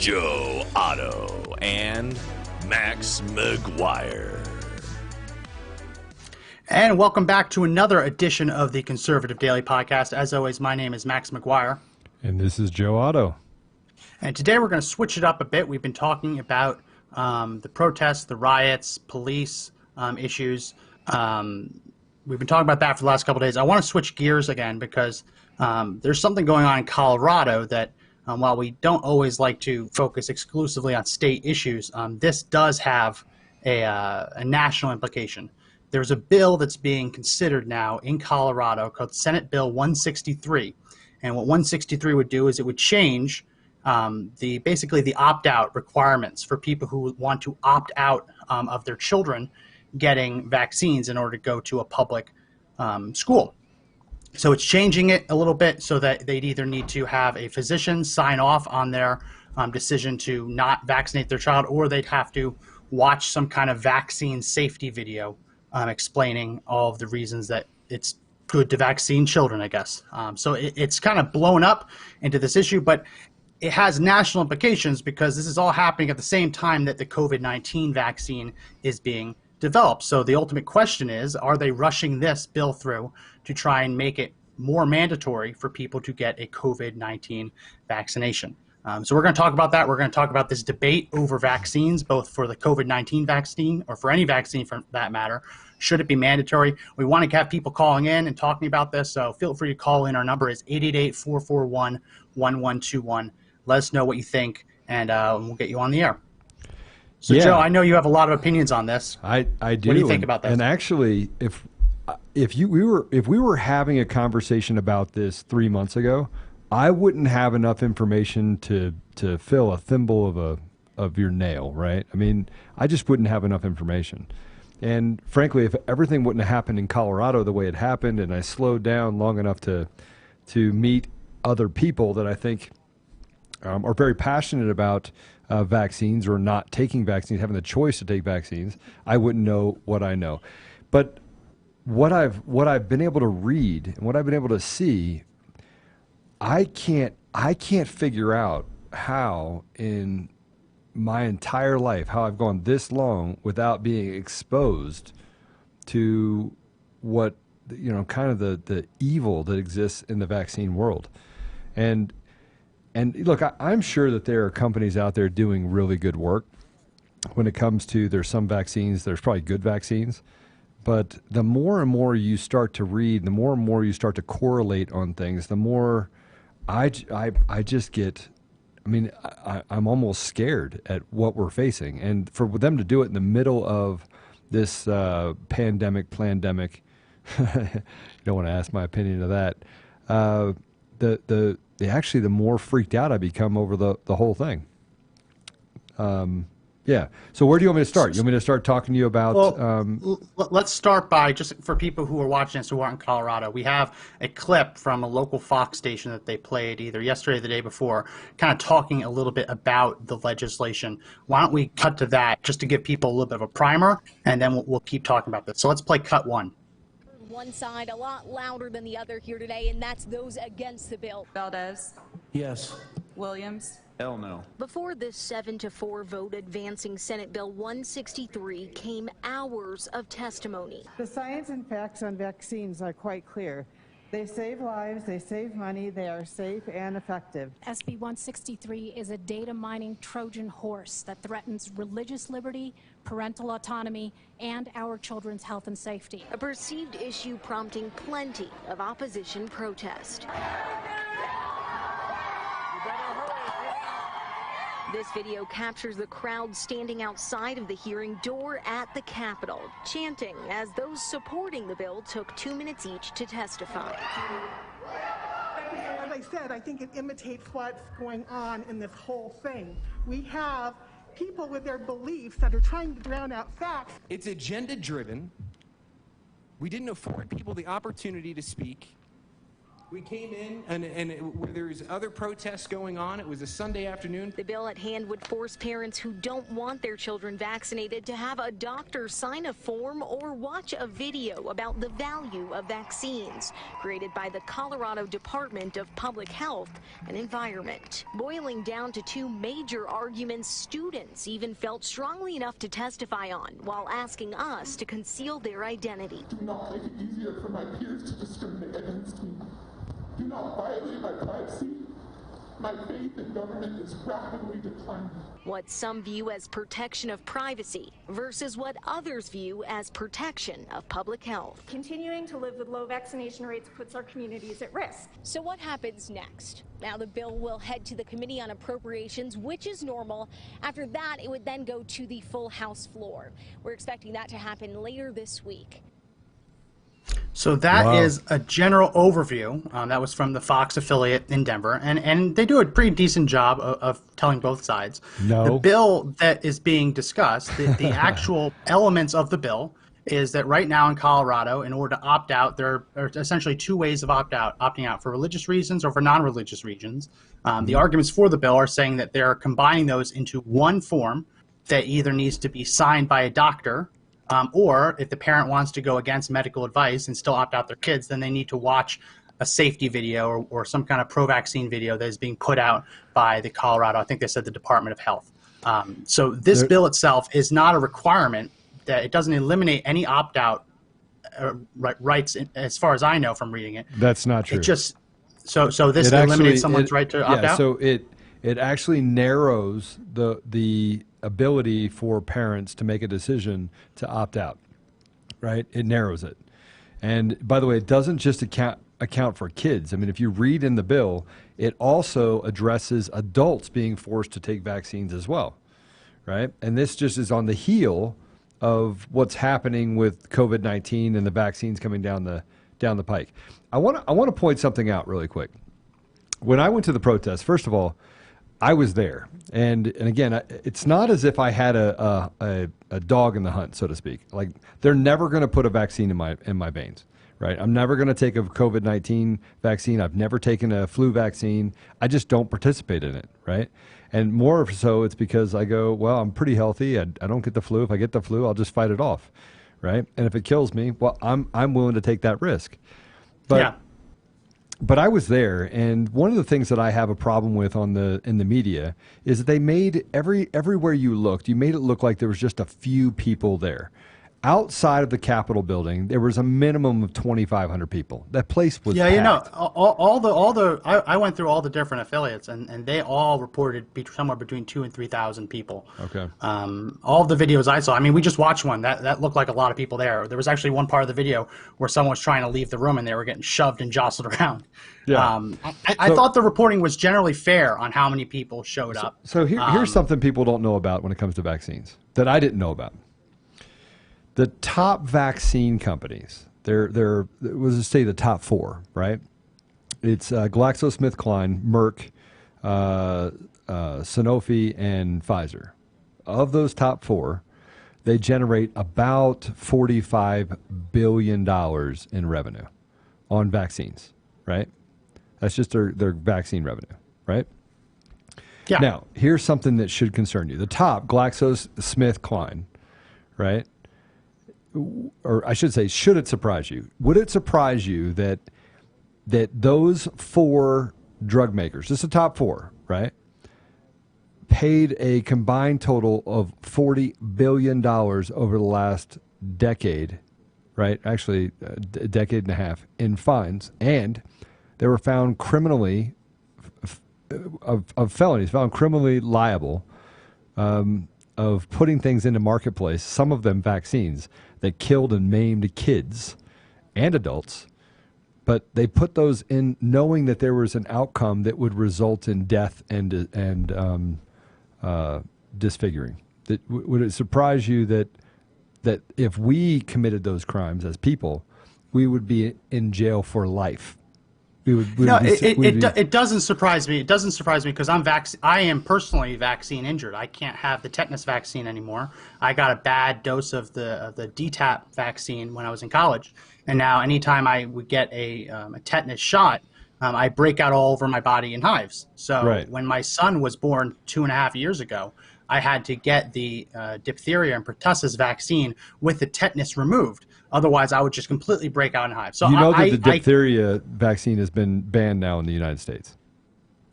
Joe Otto and Max McGuire. And welcome back to another edition of the Conservative Daily Podcast. As always, my name is Max McGuire. And this is Joe Otto. And today we're going to switch it up a bit. We've been talking about the protests, the riots, police issues. We've been talking about that for the last couple of days. I want to switch gears again because there's something going on in Colorado that while we don't always like to focus exclusively on state issues, this does have a national implication. There's a bill that's being considered now in Colorado called Senate Bill 163. And what 163 would do is it would change basically the opt-out requirements for people who want to opt out of their children getting vaccines in order to go to a public school. So it's changing it a little bit so that they'd either need to have a physician sign off on their decision to not vaccinate their child, or they'd have to watch some kind of vaccine safety video explaining all of the reasons that it's good to vaccine children, I guess. So it's kind of blown up into this issue, but it has national implications because this is all happening at the same time that the COVID-19 vaccine is being developed. So the ultimate question is, are they rushing this bill through to try and make it more mandatory for people to get a COVID-19 vaccination? So we're going to talk about that. We're going to talk about this debate over vaccines, both for the COVID-19 vaccine or for any vaccine for that matter. Should it be mandatory? We want to have people calling in and talking about this, so feel free to call in. Our number is 888-441-1121. Let us know what you think, and we'll get you on the air. So, yeah. Joe, I know you have a lot of opinions on this. I do. What do you think about this? And actually, if we were having a conversation about this 3 months ago, I wouldn't have enough information to fill a thimble of your nail, right? I mean, I just wouldn't have enough information. And frankly, if everything wouldn't have happened in Colorado the way it happened, and I slowed down long enough to meet other people that I think are very passionate about vaccines or not taking vaccines, having the choice to take vaccines, I wouldn't know what I know. But what I've been able to read and what I've been able to see, I can't figure out how in my entire life, how I've gone this long without being exposed to what, kind of the evil that exists in the vaccine world. And look, I'm sure that there are companies out there doing really good work when it comes to, there's some vaccines, there's probably good vaccines, but the more and more you start to read, the more and more you start to correlate on things, the more I just get, I'm almost scared at what we're facing. And for them to do it in the middle of this plandemic, you don't want to ask my opinion of that, the more freaked out I become over the whole thing. Yeah. So where do you want me to start? You want me to start talking to you about? Well, let's start by, just for people who are watching us who aren't in Colorado, we have a clip from a local Fox station that they played either yesterday or the day before, kind of talking a little bit about the legislation. Why don't we cut to that just to give people a little bit of a primer, and then we'll keep talking about this. So let's play cut one. One side a lot louder than the other here today, and that's those against the bill. Valdez? Yes. Williams? Hell no. Before this 7-4 vote advancing Senate Bill 163 came hours of testimony. The science and facts on vaccines are quite clear. They save lives, they save money, they are safe and effective. SB 163 is a data mining Trojan horse that threatens religious liberty, parental autonomy, and our children's health and safety. A perceived issue prompting plenty of opposition protest. This video captures the crowd standing outside of the hearing door at the Capitol, chanting as those supporting the bill took 2 minutes each to testify. As I said, I think it imitates what's going on in this whole thing. We have people with their beliefs that are trying to drown out facts. It's agenda-driven. We didn't afford people the opportunity to speak. We came in, and there's other protests going on. It was a Sunday afternoon. The bill at hand would force parents who don't want their children vaccinated to have a doctor sign a form or watch a video about the value of vaccines, created by the Colorado Department of Public Health and Environment. Boiling down to two major arguments students even felt strongly enough to testify on, while asking us to conceal their identity. Do not make it easier for my peers to discriminate against me. Do not violate my privacy. My faith in government is rapidly declining. What some view as protection of privacy versus what others view as protection of public health. Continuing to live with low vaccination rates puts our communities at risk. So what happens next? Now the bill will head to the Committee on Appropriations, which is normal. After that, it would then go to the full House floor. We're expecting that to happen later this week. So that is a general overview. That was from the Fox affiliate in Denver, and they do a pretty decent job of telling both sides. No. The bill that is being discussed, the actual elements of the bill, is that right now in Colorado, in order to opt out, there are essentially two ways of opting out for religious reasons or for non-religious reasons. The arguments for the bill are saying that they're combining those into one form that either needs to be signed by a doctor, or if the parent wants to go against medical advice and still opt out their kids, then they need to watch a safety video or some kind of pro-vaccine video that is being put out by the Colorado, I think they said the Department of Health. So this bill itself is not a requirement. That it doesn't eliminate any opt-out rights, as far as I know from reading it. That's not true. It just so this eliminates someone's right to opt out? So it actually narrows the ability for parents to make a decision to opt out, right? It narrows it. And by the way, it doesn't just account for kids. I mean, if you read in the bill, it also addresses adults being forced to take vaccines as well, right? And this just is on the heel of what's happening with COVID-19 and the vaccines coming down the pike. I want to point something out really quick. When I went to the protest, first of all, I was there, and again, it's not as if I had a dog in the hunt, so to speak. Like, they're never going to put a vaccine in my veins, right? I'm never going to take a COVID-19 vaccine. I've never taken a flu vaccine. I just don't participate in it, right? And more so, it's because I go, well, I'm pretty healthy. I don't get the flu. If I get the flu, I'll just fight it off, right? And if it kills me, well, I'm willing to take that risk. But yeah. But I was there, and one of the things that I have a problem with in the media is that they made everywhere you looked, you made it look like there was just a few people there. Outside of the Capitol building, there was a minimum of 2,500 people. That place was packed. You know, I went through all the different affiliates, and they all reported somewhere between 2,000 and 3,000 people. Okay. All of the videos I saw, I mean, we just watched one that looked like a lot of people there. There was actually one part of the video where someone was trying to leave the room and they were getting shoved and jostled around. Yeah. I thought the reporting was generally fair on how many people showed up. So here's something people don't know about when it comes to vaccines that I didn't know about. The top vaccine companies, let's say the top four, right? It's GlaxoSmithKline, Merck, Sanofi, and Pfizer. Of those top four, they generate about $45 billion in revenue on vaccines, right? That's just their vaccine revenue, right? Yeah. Now, here's something that should concern you. The top, GlaxoSmithKline, right? Or I should say, should it surprise you? Would it surprise you that those four drug makers, just the top four, right, paid a combined total of $40 billion over the last decade, right? Actually, a decade and a half in fines, and they were found criminally of felonies, found criminally liable of putting things into marketplace, some of them vaccines, that killed and maimed kids and adults, but they put those in knowing that there was an outcome that would result in death and disfiguring. Would it surprise you that if we committed those crimes as people, we would be in jail for life? It doesn't surprise me. It doesn't surprise me because I am personally vaccine injured. I can't have the tetanus vaccine anymore. I got a bad dose of the DTaP vaccine when I was in college, and now anytime I would get a tetanus shot, I break out all over my body in hives. So Right. when my son was born 2.5 years ago, I had to get the diphtheria and pertussis vaccine with the tetanus removed. Otherwise, I would just completely break out in hives. So You know that the diphtheria vaccine has been banned now in the United States.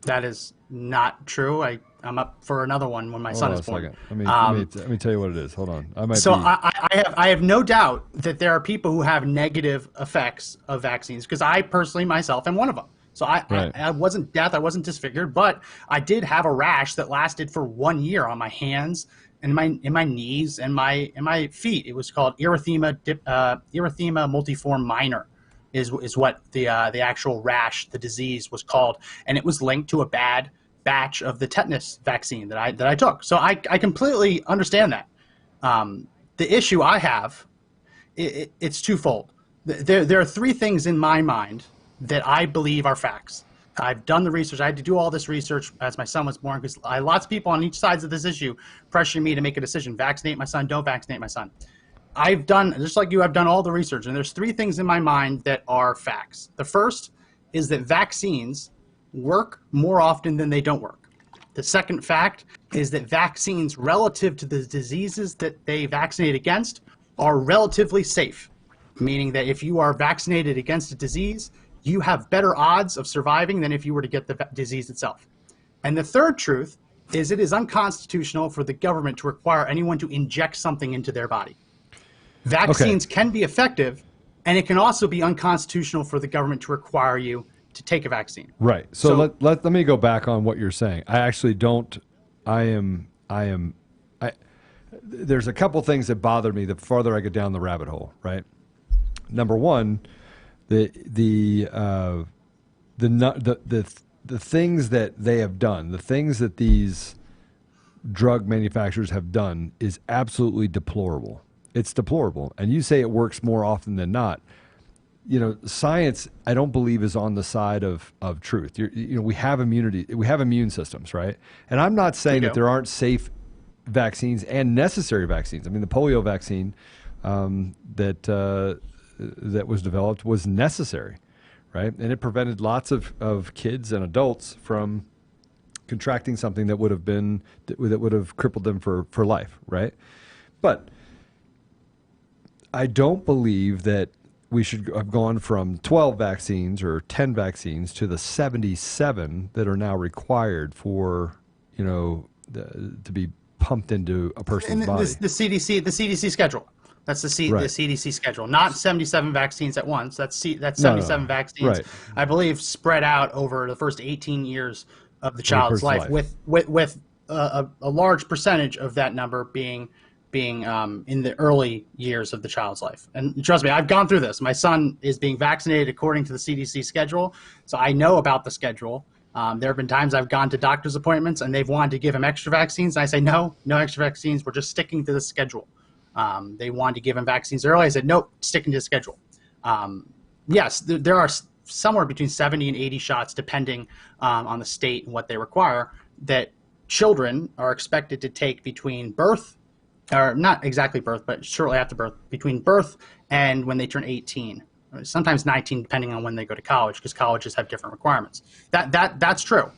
That is not true. I'm up for another one when my son is born. Let me tell you what it is. Hold on. I have no doubt that there are people who have negative effects of vaccines, because I personally myself am one of them. So I wasn't deaf, I wasn't disfigured, but I did have a rash that lasted for 1 year on my hands and my knees and my feet. It was called erythema multiforme minor, is what the actual rash, the disease, was called, and it was linked to a bad batch of the tetanus vaccine that I took. So I completely understand that. The issue I have, it's twofold. There are three things in my mind that I believe are facts. I've done the research. I had to do all this research as my son was born, because lots of people on each sides of this issue pressuring me to make a decision: vaccinate my son, don't vaccinate my son. I've done, just like you, I've done all the research, and there's three things in my mind that are facts. The first is that vaccines work more often than they don't work. The second fact is that vaccines, relative to the diseases that they vaccinate against, are relatively safe, meaning that if you are vaccinated against a disease, you have better odds of surviving than if you were to get the disease itself. And the third truth is it is unconstitutional for the government to require anyone to inject something into their body. Vaccines can be effective, and it can also be unconstitutional for the government to require you to take a vaccine. Right. So let me go back on what you're saying. I actually don't. There's a couple things that bother me the farther I get down the rabbit hole. Right. Number one, the things that they have done, the things that these drug manufacturers have done, is absolutely deplorable. It's deplorable. And you say it works more often than not. You know, science, I don't believe, is on the side of truth. We have immunity, we have immune systems, right? And I'm not saying that there aren't safe vaccines and necessary vaccines. I mean, the polio vaccine that was developed was necessary, right? And it prevented lots of kids and adults from contracting something that would have crippled them for life, right? But I don't believe that we should have gone from 12 vaccines or 10 vaccines to the 77 that are now required for, to be pumped into a person's body. The CDC schedule. That's the CDC schedule, not 77 vaccines at once. That's 77 vaccines, right. I believe, spread out over the first 18 years of the child's life, with a large percentage of that number being in the early years of the child's life. And trust me, I've gone through this. My son is being vaccinated according to the CDC schedule, so I know about the schedule. There have been times I've gone to doctor's appointments and they've wanted to give him extra vaccines. And I say, no extra vaccines. We're just sticking to the schedule. They wanted to give him vaccines early. I said, nope, sticking to the schedule. Yes, there are somewhere between 70 and 80 shots, depending on the state and what they require, that children are expected to take between birth, or not exactly birth, but shortly after birth, between birth and when they turn 18, sometimes 19, depending on when they go to college, because colleges have different requirements. That's true.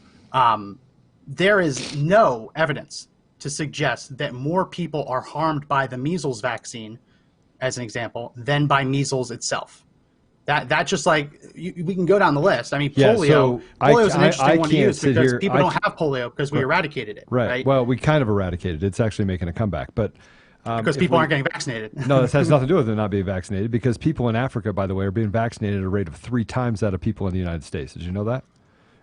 There is no evidence to suggest that more people are harmed by the measles vaccine, as an example, than by measles itself. That just like we can go down the list. I mean, polio. Polio is an interesting one to use because people don't have polio because we eradicated it. Right. Well, we kind of eradicated it. It's actually making a comeback, but because people aren't getting vaccinated. No, this has nothing to do with them not being vaccinated. Because people in Africa, by the way, are being vaccinated at a rate of 3 times that of people in the United States. Did you know that?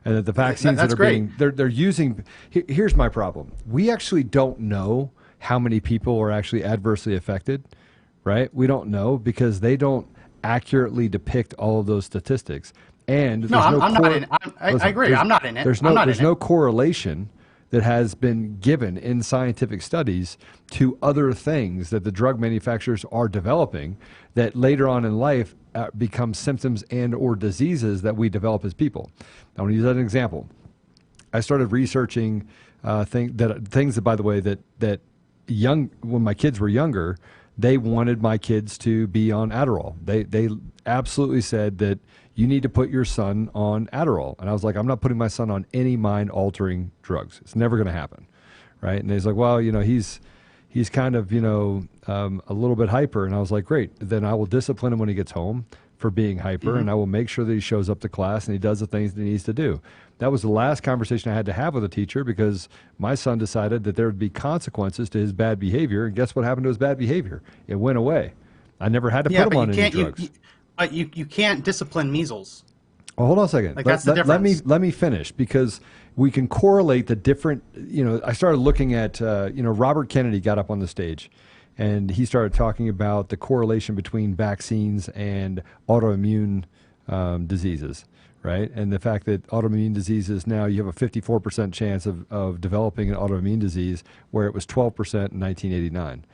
And that the vaccines that are being they're using. Here's my problem. We actually don't know how many people are actually adversely affected. Right? We don't know because they don't accurately depict all of those statistics. And I'm not in it. I agree. I'm not in it. There's no correlation that has been given in scientific studies to other things that the drug manufacturers are developing that later on in life become symptoms and or diseases that we develop as people. I want to use that as an example. I started researching things that, by the way, that when my kids were younger, they wanted my kids to be on Adderall. They absolutely said that you need to put your son on Adderall. And I was like, I'm not putting my son on any mind-altering drugs. It's never going to happen, right? And he's like, well, he's kind of, a little bit hyper. And I was like, great. Then I will discipline him when he gets home for being hyper, and I will make sure that he shows up to class and he does the things that he needs to do. That was the last conversation I had to have with a teacher, because my son decided that there would be consequences to his bad behavior. And guess what happened to his bad behavior? It went away. I never had to put him on any drugs. But you can't discipline measles. Oh, hold on a second. That's the difference. Let me finish, because we can correlate the different. I started looking at. Robert Kennedy got up on the stage, and he started talking about the correlation between vaccines and autoimmune diseases, right? And the fact that autoimmune diseases now, you have a 54% chance of developing an autoimmune disease, where it was 12% in 1989.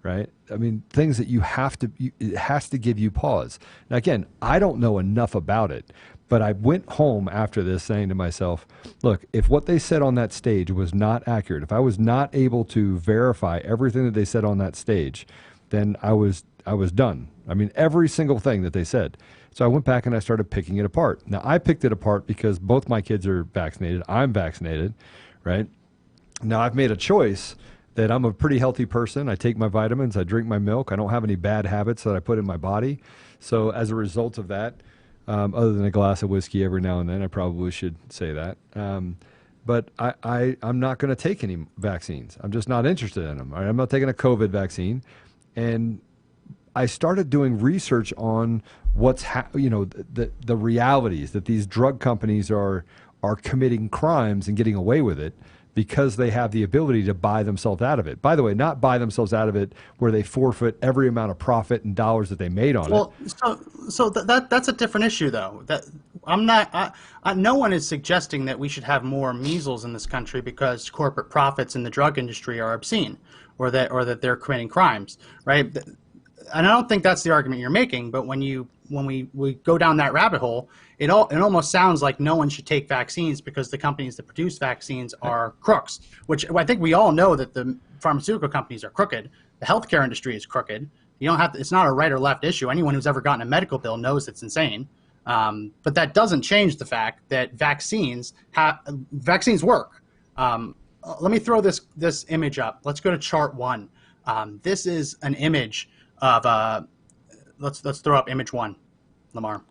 Right? I mean, things that it has to give you pause. Now, again, I don't know enough about it, but I went home after this saying to myself, look, if what they said on that stage was not accurate, if I was not able to verify everything that they said on that stage, then I was done. I mean, every single thing that they said. So I went back and I started picking it apart. Now, I picked it apart because both my kids are vaccinated. I'm vaccinated, right? Now, I've made a choice that I'm a pretty healthy person. I take my vitamins, I drink my milk, I don't have any bad habits that I put in my body. So as a result of that, other than a glass of whiskey every now and then, I probably should say that. But I'm not going to take any vaccines. I'm just not interested in them. Right? I'm not taking a COVID vaccine. And I started doing research on what's the realities that these drug companies are committing crimes and getting away with it, because they have the ability to buy themselves out of it. By the way, not buy themselves out of it where they forfeit every amount of profit and dollars that they made on it. So that's a different issue, though. That I'm not. No one is suggesting that we should have more measles in this country because corporate profits in the drug industry are obscene, or that they're committing crimes, right? And I don't think that's the argument you're making. But when we go down that rabbit hole, it almost sounds like no one should take vaccines because the companies that produce vaccines are crooks, which I think we all know that the pharmaceutical companies are crooked. The healthcare industry is crooked. You don't have to, it's not a right or left issue. Anyone who's ever gotten a medical bill knows it's insane. But that doesn't change the fact that vaccines work. Let me throw this image up. Let's go to chart 1. This is an image of let's throw up image 1, Lamar.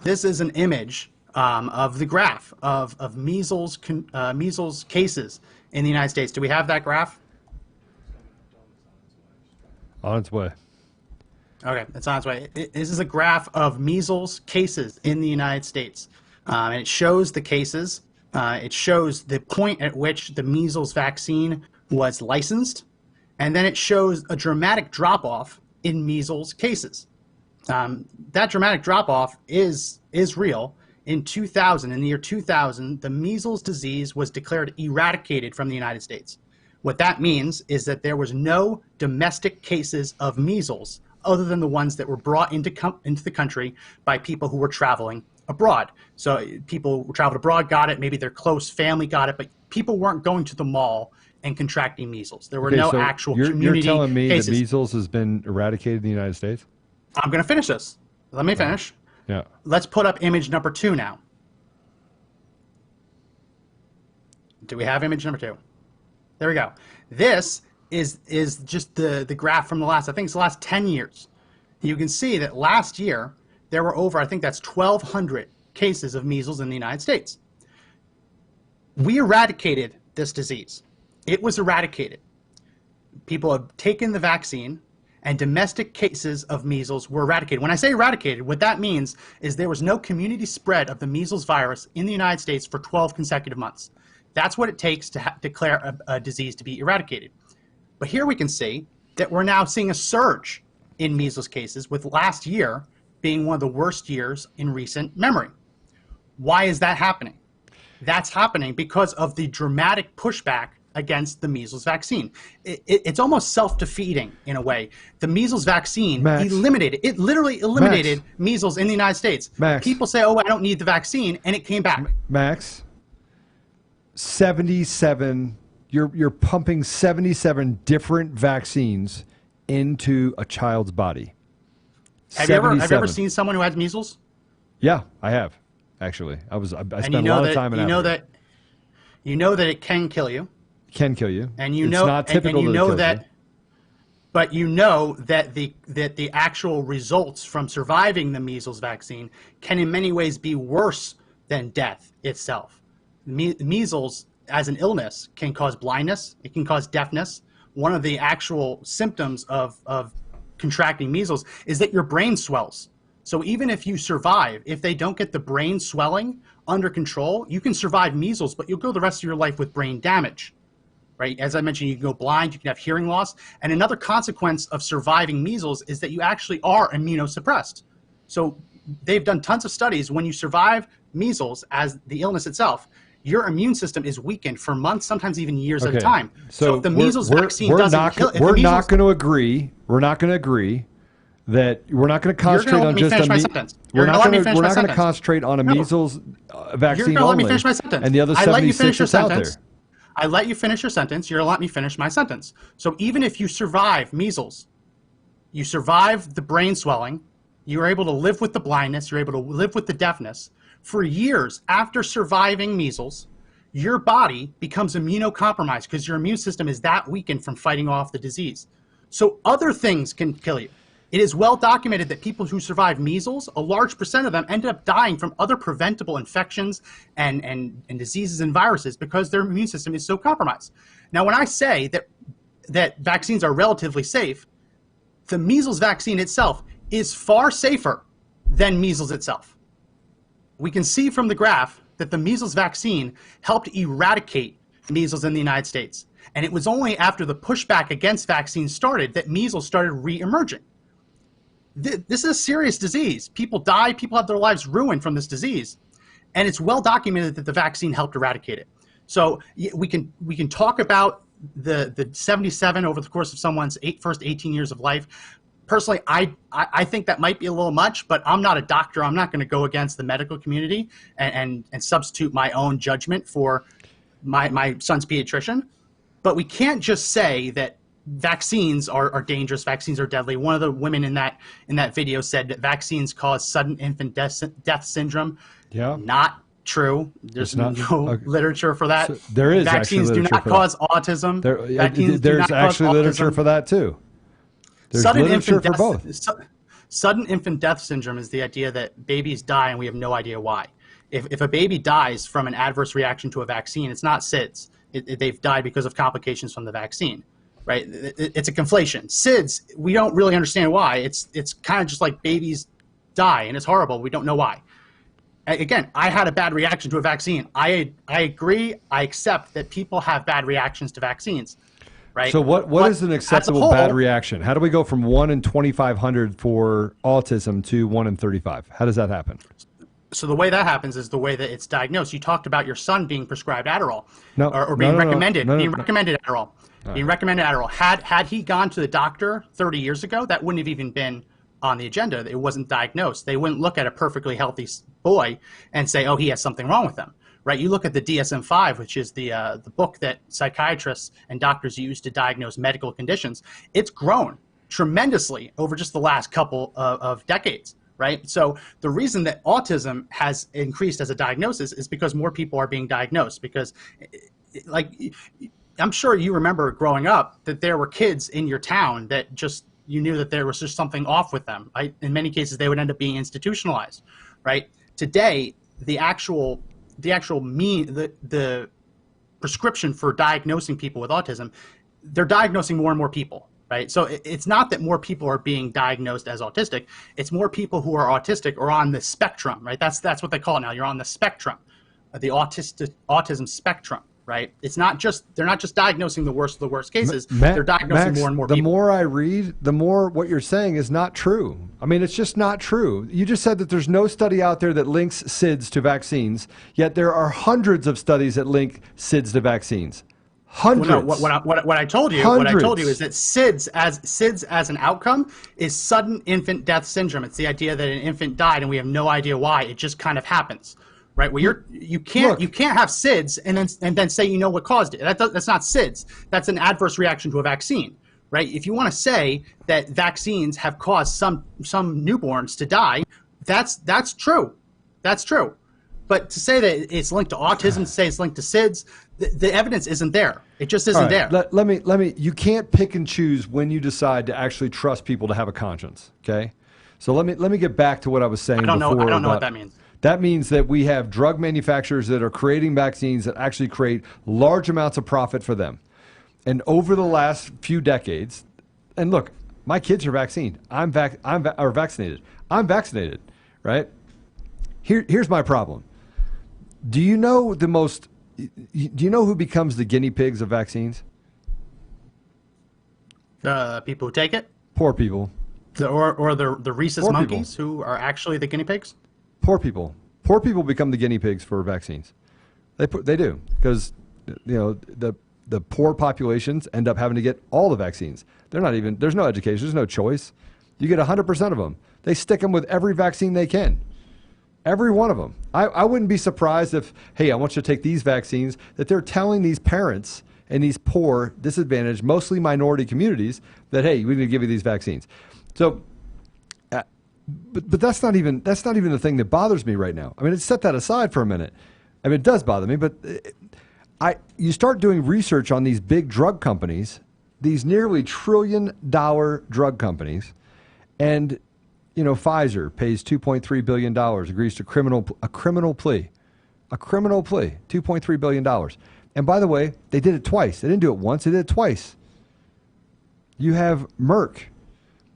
This is an image of the graph of measles cases in the United States. Do we have that graph? On its way. Okay, it's on its way. This is a graph of measles cases in the United States. And it shows the cases. It shows the point at which the measles vaccine was licensed. And then it shows a dramatic drop-off in measles cases. That dramatic drop-off is real. In the year 2000, the measles disease was declared eradicated from the United States. What that means is that there was no domestic cases of measles other than the ones that were brought into the country by people who were traveling abroad. So people who traveled abroad got it, maybe their close family got it, but people weren't going to the mall and contracting measles. There were no actual community cases. You're telling me that measles has been eradicated in the United States? I'm going to finish this. Let me finish. Yeah. Let's put up image number 2 now. Do we have image number 2? There we go. This is just the graph from the last 10 years. You can see that last year there were over, I think that's 1,200 cases of measles in the United States. We eradicated this disease. It was eradicated. People have taken the vaccine, and domestic cases of measles were eradicated. When I say eradicated, what that means is there was no community spread of the measles virus in the United States for 12 consecutive months. That's what it takes to declare a disease to be eradicated. But here we can see that we're now seeing a surge in measles cases, with last year being one of the worst years in recent memory. Why is that happening? That's happening because of the dramatic pushback against the measles vaccine. It's almost self-defeating in a way. The measles vaccine literally eliminated measles in the United States. People say, oh, I don't need the vaccine, and it came back. Max, 77 You're pumping 77 different vaccines into a child's body. Have you ever seen someone who has measles? Yeah, I have actually. I spent a lot of time in Africa. You know that it can kill you. Can kill you. And you it's know, not typical and you know to that. you. But you know that the actual results from surviving the measles vaccine can in many ways be worse than death itself. Measles as an illness can cause blindness. It can cause deafness. One of the actual symptoms of contracting measles is that your brain swells. So even if you survive, if they don't get the brain swelling under control, you can survive measles, but you'll go the rest of your life with brain damage. Right? As I mentioned, you can go blind, you can have hearing loss. And another consequence of surviving measles is that you actually are immunosuppressed. So they've done tons of studies. When you survive measles as the illness itself, your immune system is weakened for months, sometimes even years at a time. So if the measles vaccine doesn't kill... We're not going to agree that we're not going to concentrate on just we're not going to concentrate on a measles vaccine only. Let me finish my sentence. And the other 76 is out there. I let you finish your sentence. You're going to let me finish my sentence. So even if you survive measles, you survive the brain swelling, you're able to live with the blindness, you're able to live with the deafness. For years after surviving measles, your body becomes immunocompromised because your immune system is that weakened from fighting off the disease. So other things can kill you. It is well documented that people who survive measles, a large percent of them ended up dying from other preventable infections and diseases and viruses because their immune system is so compromised. Now, when I say that vaccines are relatively safe, the measles vaccine itself is far safer than measles itself. We can see from the graph that the measles vaccine helped eradicate measles in the United States. And it was only after the pushback against vaccines started that measles started re-emerging. This is a serious disease. People die, people have their lives ruined from this disease. And it's well documented that the vaccine helped eradicate it. So we can talk about the 77 over the course of someone's first 18 years of life. Personally, I think that might be a little much, but I'm not a doctor. I'm not going to go against the medical community and substitute my own judgment for my son's pediatrician. But we can't just say that vaccines are dangerous, vaccines are deadly. One of the women in that video said that vaccines cause sudden infant death syndrome. Yeah. Not true. There's no literature for that. So there is vaccines do not cause autism. There's actually literature for that too. There's literature for both. Sudden infant death syndrome is the idea that babies die and we have no idea why. If a baby dies from an adverse reaction to a vaccine, it's not SIDS. They've died because of complications from the vaccine, right? It's a conflation. SIDS, we don't really understand why. It's kind of just like babies die and it's horrible. We don't know why. Again, I had a bad reaction to a vaccine. I agree. I accept that people have bad reactions to vaccines. Right. So what is an acceptable bad reaction? How do we go from 1 in 2,500 for autism to 1 in 35? How does that happen? So the way that happens is the way that it's diagnosed. You talked about your son being prescribed Adderall, or being recommended Adderall. Being recommended Adderall. Had he gone to the doctor 30 years ago, that wouldn't have even been on the agenda. It wasn't diagnosed. They wouldn't look at a perfectly healthy boy and say, oh, he has something wrong with him. Right, you look at the DSM-5, which is the book that psychiatrists and doctors use to diagnose medical conditions. It's grown tremendously over just the last couple of decades, right? So the reason that autism has increased as a diagnosis is because more people are being diagnosed. Because, like, I'm sure you remember growing up that there were kids in your town that just you knew that there was just something off with them. Right? In many cases, they would end up being institutionalized, right? Today, the prescription for diagnosing people with autism, they're diagnosing more and more people, right? So it's not that more people are being diagnosed as autistic. It's more people who are autistic or on the spectrum, right? That's what they call it now. You're on the spectrum, the autism spectrum, right? It's not just, they're not just diagnosing the worst of the worst cases. They're diagnosing Max, more and more people. The more I read, the more what you're saying is not true. I mean, it's just not true. You just said that there's no study out there that links SIDS to vaccines, yet there are hundreds of studies that link SIDS to vaccines. Hundreds. Well, no, what I told you is that SIDS as an outcome is sudden infant death syndrome. It's the idea that an infant died and we have no idea why. It just kind of happens, right? Where you can't have SIDS and then say you know what caused it. That's not SIDS. That's an adverse reaction to a vaccine, right? If you want to say that vaccines have caused some newborns to die, that's true. That's true. But to say that it's linked to autism, to say it's linked to SIDS, the evidence isn't there. It just isn't there. Let me. You can't pick and choose when you decide to actually trust people to have a conscience. Okay, so let me get back to what I was saying before. I don't know what that means. That means that we have drug manufacturers that are creating vaccines that actually create large amounts of profit for them. And over the last few decades, and look, my kids are vaccinated. I'm vaccinated. I'm vaccinated, right? Here's my problem. Do you know who becomes the guinea pigs of vaccines? People who take it? Poor people. Or the rhesus Poor monkeys people. who are actually the guinea pigs? Poor people. Poor people become the guinea pigs for vaccines. They do, because the poor populations end up having to get all the vaccines. There's no education, there's no choice. You get 100% of them. They stick them with every vaccine they can. Every one of them. I wouldn't be surprised if, hey, I want you to take these vaccines, that they're telling these parents in these poor, disadvantaged, mostly minority communities that, hey, we're going to give you these vaccines. So, but that's not even the thing that bothers me right now. I mean, let's set that aside for a minute. I mean, it does bother me, but you start doing research on these big drug companies, these nearly $1 trillion drug companies, and Pfizer pays $2.3 billion, agrees to a criminal plea, $2.3 billion. And by the way, they did it twice. They didn't do it once. They did it twice. You have Merck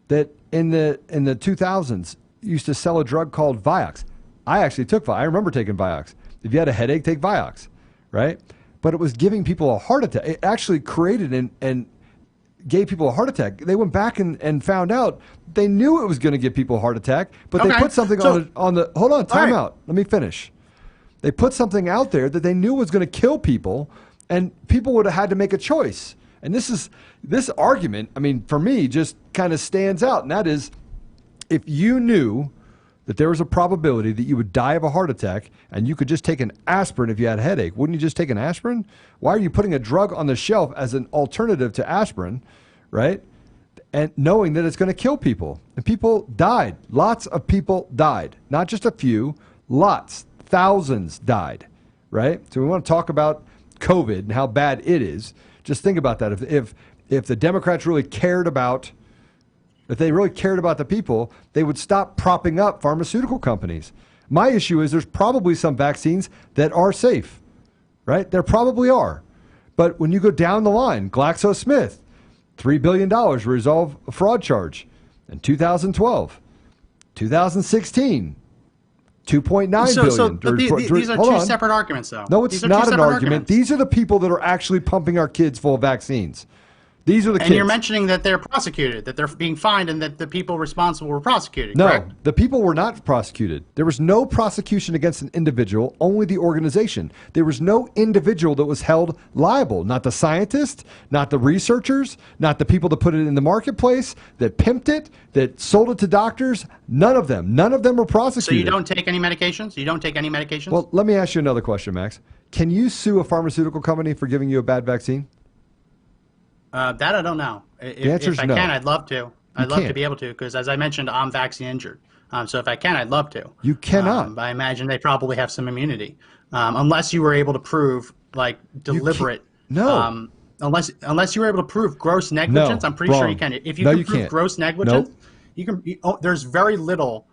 that in the 2000s used to sell a drug called Vioxx. I actually took Vioxx. I remember taking Vioxx. If you had a headache, take Vioxx, right? But it was giving people a heart attack. It actually created and gave people a heart attack. They went back and found out they knew it was going to give people a heart attack, but they put something on the hold on, time out. Let me finish. They put something out there that they knew was going to kill people, and people would have had to make a choice. And this argument, I mean, for me, just kind of stands out. And that is, if you knew that there was a probability that you would die of a heart attack and you could just take an aspirin if you had a headache, wouldn't you just take an aspirin? Why are you putting a drug on the shelf as an alternative to aspirin, right? And knowing that it's going to kill people. And people died. Lots of people died. Not just a few, lots. Thousands died, right? So we want to talk about COVID and how bad it is. Just think about that. If the Democrats really cared about, if they really cared about the people, they would stop propping up pharmaceutical companies. My issue is there's probably some vaccines that are safe, right? There probably are. But when you go down the line, GlaxoSmith, $3 billion to resolve a fraud charge in 2012, 2016. $2.9 billion. These are two separate arguments, though. No, it's not an argument. These are the people that are actually pumping our kids full of vaccines. These are the kids. And you're mentioning that they're prosecuted, that they're being fined, and that the people responsible were prosecuted, correct? No, the people were not prosecuted. There was no prosecution against an individual, only the organization. There was no individual that was held liable. Not the scientists, not the researchers, not the people that put it in the marketplace, that pimped it, that sold it to doctors. None of them. None of them were prosecuted. So you don't take any medications? You don't take any medications? Well, let me ask you another question, Max. Can you sue a pharmaceutical company for giving you a bad vaccine? That I don't know. If I can, I'd love to. I'd love to be able to, because as I mentioned, I'm vaccine injured. So if I can, I'd love to. You cannot. I imagine they probably have some immunity, unless you were able to prove like deliberate. No. Unless you were able to prove gross negligence, I'm pretty sure you can. If you can prove gross negligence, you can. there's very little.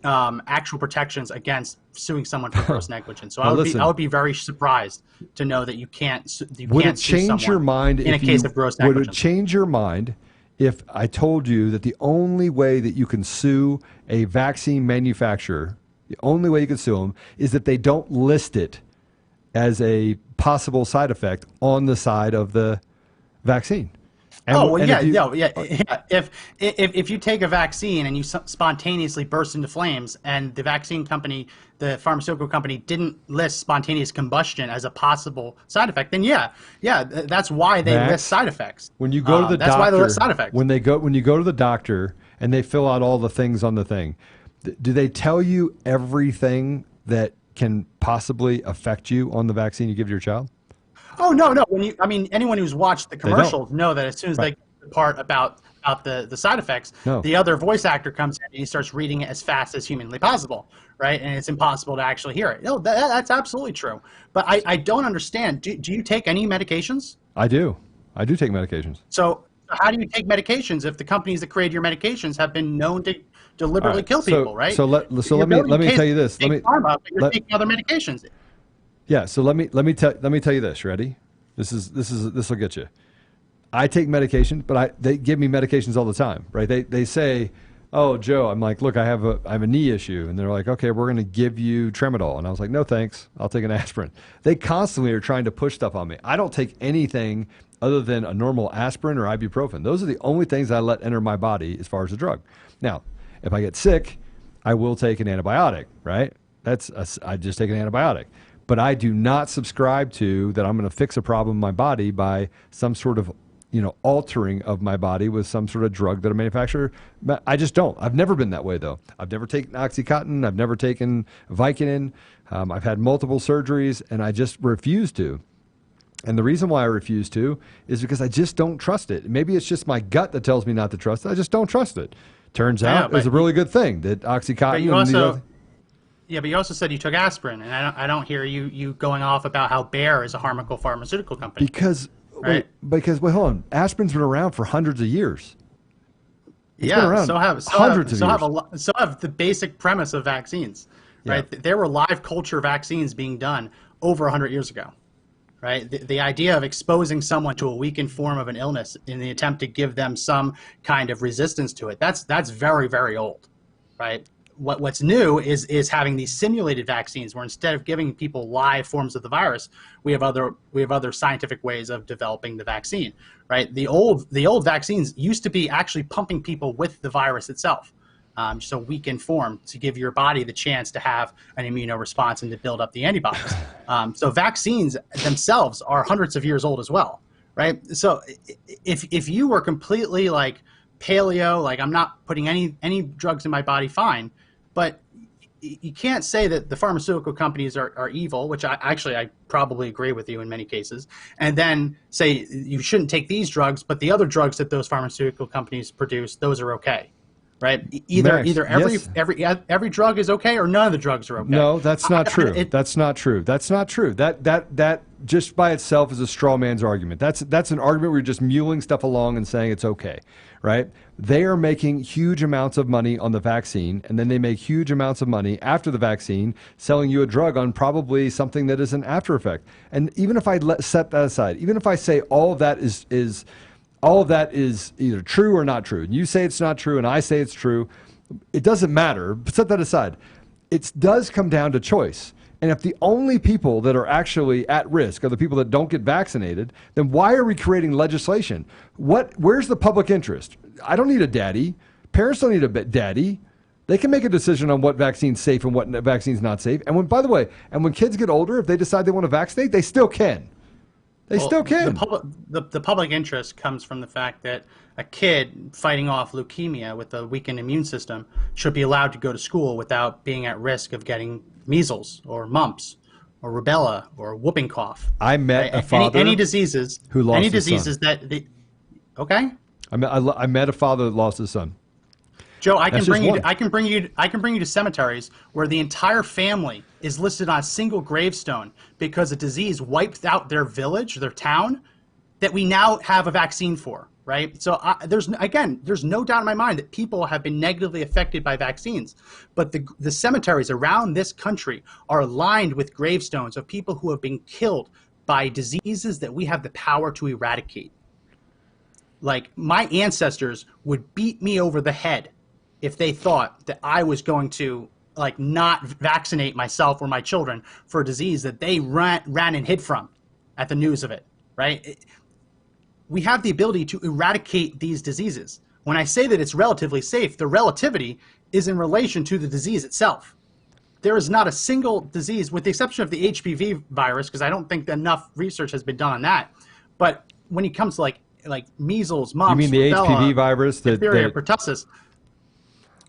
Actual protections against suing someone for gross negligence. So I would be very surprised to know that you can't. Would it change your mind in a case of gross negligence? Would it change your mind if I told you that the only way that you can sue a vaccine manufacturer, the only way you can sue them, is that they don't list it as a possible side effect on the side of the vaccine? If you take a vaccine and you spontaneously burst into flames, and the vaccine company, the pharmaceutical company, didn't list spontaneous combustion as a possible side effect, then that's why they list side effects. When you go to the doctor, that's why they list side effects. When you go to the doctor and they fill out all the things on the thing, do they tell you everything that can possibly affect you on the vaccine you give to your child? Oh, no. Anyone who's watched the commercials know that as soon as they get the part about the side effects, the other voice actor comes in and he starts reading it as fast as humanly possible, right? And it's impossible to actually hear it. No, that's absolutely true. But I don't understand. Do you take any medications? I do. I do take medications. So how do you take medications if the companies that create your medications have been known to deliberately kill people, right? So let me tell you this. You're taking other medications. Yeah. So let me tell you this. Ready? This will get you. I take medication, but they give me medications all the time, right? They say, "Oh, Joe," I'm like, "Look, I have a knee issue," and they're like, "Okay, we're going to give you Tramadol," and I was like, "No, thanks. I'll take an aspirin." They constantly are trying to push stuff on me. I don't take anything other than a normal aspirin or ibuprofen. Those are the only things I let enter my body as far as a drug. Now, if I get sick, I will take an antibiotic, right? I just take an antibiotic. But I do not subscribe to that I'm going to fix a problem in my body by some sort of altering of my body with some sort of drug that a manufacturer. I just don't. I've never been that way, though. I've never taken Oxycontin. I've never taken Vicodin. I've had multiple surgeries, and I just refuse to. And the reason why I refuse to is because I just don't trust it. Maybe it's just my gut that tells me not to trust it. I just don't trust it. Turns out it's a really good thing that Oxycontin. But you also said you took aspirin, and I don't hear you going off about how Bayer is a harmful pharmaceutical company. Because hold on, aspirin's been around for hundreds of years. It's been around hundreds of years. So have the basic premise of vaccines, right? Yeah. There were live culture vaccines being done over 100 years ago, right? The idea of exposing someone to a weakened form of an illness in the attempt to give them some kind of resistance to it, that's very, very old, right? What's new is having these simulated vaccines where instead of giving people live forms of the virus, we have other scientific ways of developing the vaccine, right? The old vaccines used to be actually pumping people with the virus itself, just a weakened form to give your body the chance to have an immunoresponse and to build up the antibodies. So vaccines themselves are hundreds of years old as well, right? So if you were completely like paleo, like I'm not putting any drugs in my body, fine. But you can't say that the pharmaceutical companies are evil, which I probably agree with you in many cases, and then say you shouldn't take these drugs, but the other drugs that those pharmaceutical companies produce, those are okay, right? Either every drug is okay or none of the drugs are okay. No, that's not true. That's not true. That's not true. That just by itself is a straw man's argument. That's an argument where you're just muling stuff along and saying it's okay, right? They are making huge amounts of money on the vaccine, and then they make huge amounts of money after the vaccine selling you a drug on probably something that is an after effect. And even if I set that aside, even if I say all of that is either true or not true, and you say it's not true and I say it's true, it doesn't matter. Set that aside. It does come down to choice. And if the only people that are actually at risk are the people that don't get vaccinated, then why are we creating legislation? Where's the public interest? I don't need a daddy. Parents don't need a daddy. They can make a decision on what vaccine's safe and what vaccine's not safe. And when kids get older, if they decide they want to vaccinate, they still can. They still can. The public interest comes from the fact that a kid fighting off leukemia with a weakened immune system should be allowed to go to school without being at risk of getting measles or mumps or rubella or whooping cough. I met a father any diseases who lost his diseases son. Okay. I met a father that lost his son. Joe, I can bring you to cemeteries where the entire family is listed on a single gravestone because a disease wiped out their village, their town, that we now have a vaccine for, right? So there's no doubt in my mind that people have been negatively affected by vaccines, but the cemeteries around this country are lined with gravestones of people who have been killed by diseases that we have the power to eradicate. Like, my ancestors would beat me over the head if they thought that I was going to not vaccinate myself or my children for a disease that they ran and hid from at the news of it, right? We have the ability to eradicate these diseases. When I say that it's relatively safe, the relativity is in relation to the disease itself. There is not a single disease, with the exception of the HPV virus, because I don't think enough research has been done on that. But when it comes to like measles, mumps, you mean the rubella, HPV virus, diphtheria, pertussis.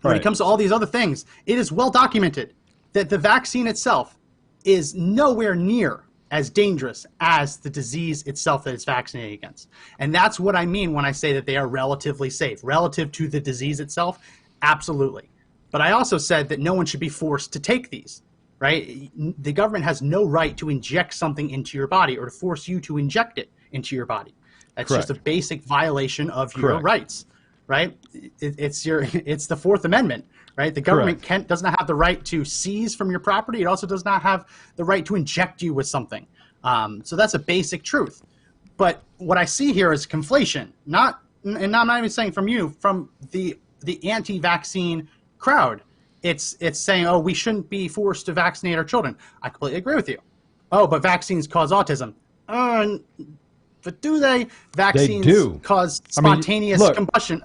When it comes to all these other things, it is well documented that the vaccine itself is nowhere near as dangerous as the disease itself that it's vaccinated against. And that's what I mean when I say that they are relatively safe. Relative to the disease itself, absolutely. But I also said that no one should be forced to take these, right? The government has no right to inject something into your body or to force you to inject it into your body. That's Correct. just a basic violation of your Correct. rights, right? It's the Fourth Amendment, right? The government does not have the right to seize from your property. It also does not have the right to inject you with something. So that's a basic truth. But what I see here is conflation, and I'm not even saying from you, from the anti-vaccine crowd. It's saying, oh, we shouldn't be forced to vaccinate our children. I completely agree with you. Oh, but vaccines cause autism. But do they? Vaccines cause spontaneous combustion.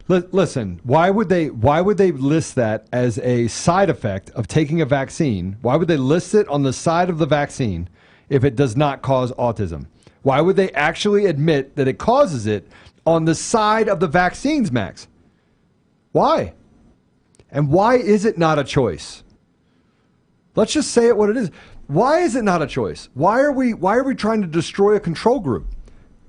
Listen, why would they list that as a side effect of taking a vaccine? Why would they list it on the side of the vaccine if it does not cause autism? Why would they actually admit that it causes it on the side of the vaccines, Max? Why? And why is it not a choice? Let's just say it what it is. Why is it not a choice? Why are we trying to destroy a control group?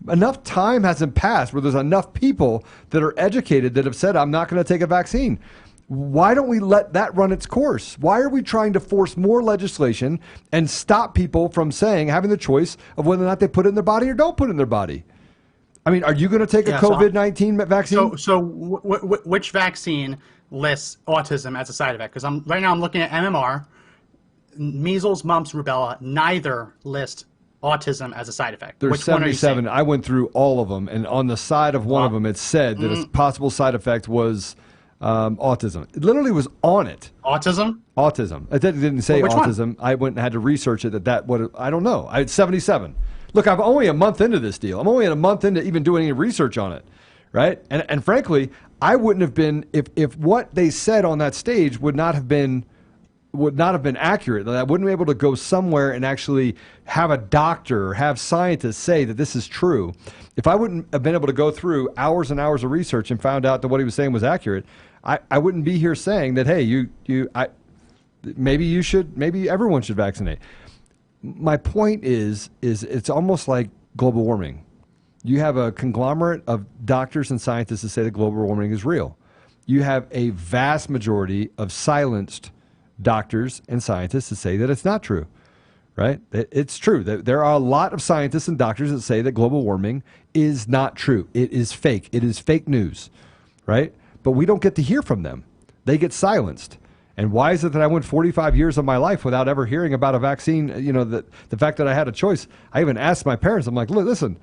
Enough time hasn't passed where there's enough people that are educated that have said, I'm not going to take a vaccine. Why don't we let that run its course? Why are we trying to force more legislation and stop people from having the choice of whether or not they put it in their body or don't put it in their body? I mean, are you going to take a COVID-19 vaccine? So which vaccine lists autism as a side effect? Because right now I'm looking at MMR, measles, mumps, rubella, neither list autism as a side effect. There's Which 77. I went through all of them, and on the side of one of them, it said that a possible side effect was autism. It literally was on it. Autism? Autism. It didn't say autism. One? I went and had to research it. I don't know. I had 77. Look, I'm only a month into this deal. I'm only a month into even doing any research on it, right? And frankly, I wouldn't have been if what they said on that stage would not have been accurate. That I wouldn't be able to go somewhere and actually have a doctor or have scientists say that this is true. If I wouldn't have been able to go through hours and hours of research and found out that what he was saying was accurate, I wouldn't be here saying that, hey, maybe everyone should vaccinate. My point is it's almost like global warming. You have a conglomerate of doctors and scientists that say that global warming is real. You have a vast majority of silenced doctors and scientists that say that it's not true, right? It's true. There are a lot of scientists and doctors that say that global warming is not true. It is fake. It is fake news, right? But we don't get to hear from them. They get silenced. And why is it that I went 45 years of my life without ever hearing about a vaccine? You know, the fact that I had a choice. I even asked my parents, I'm like, look, listen,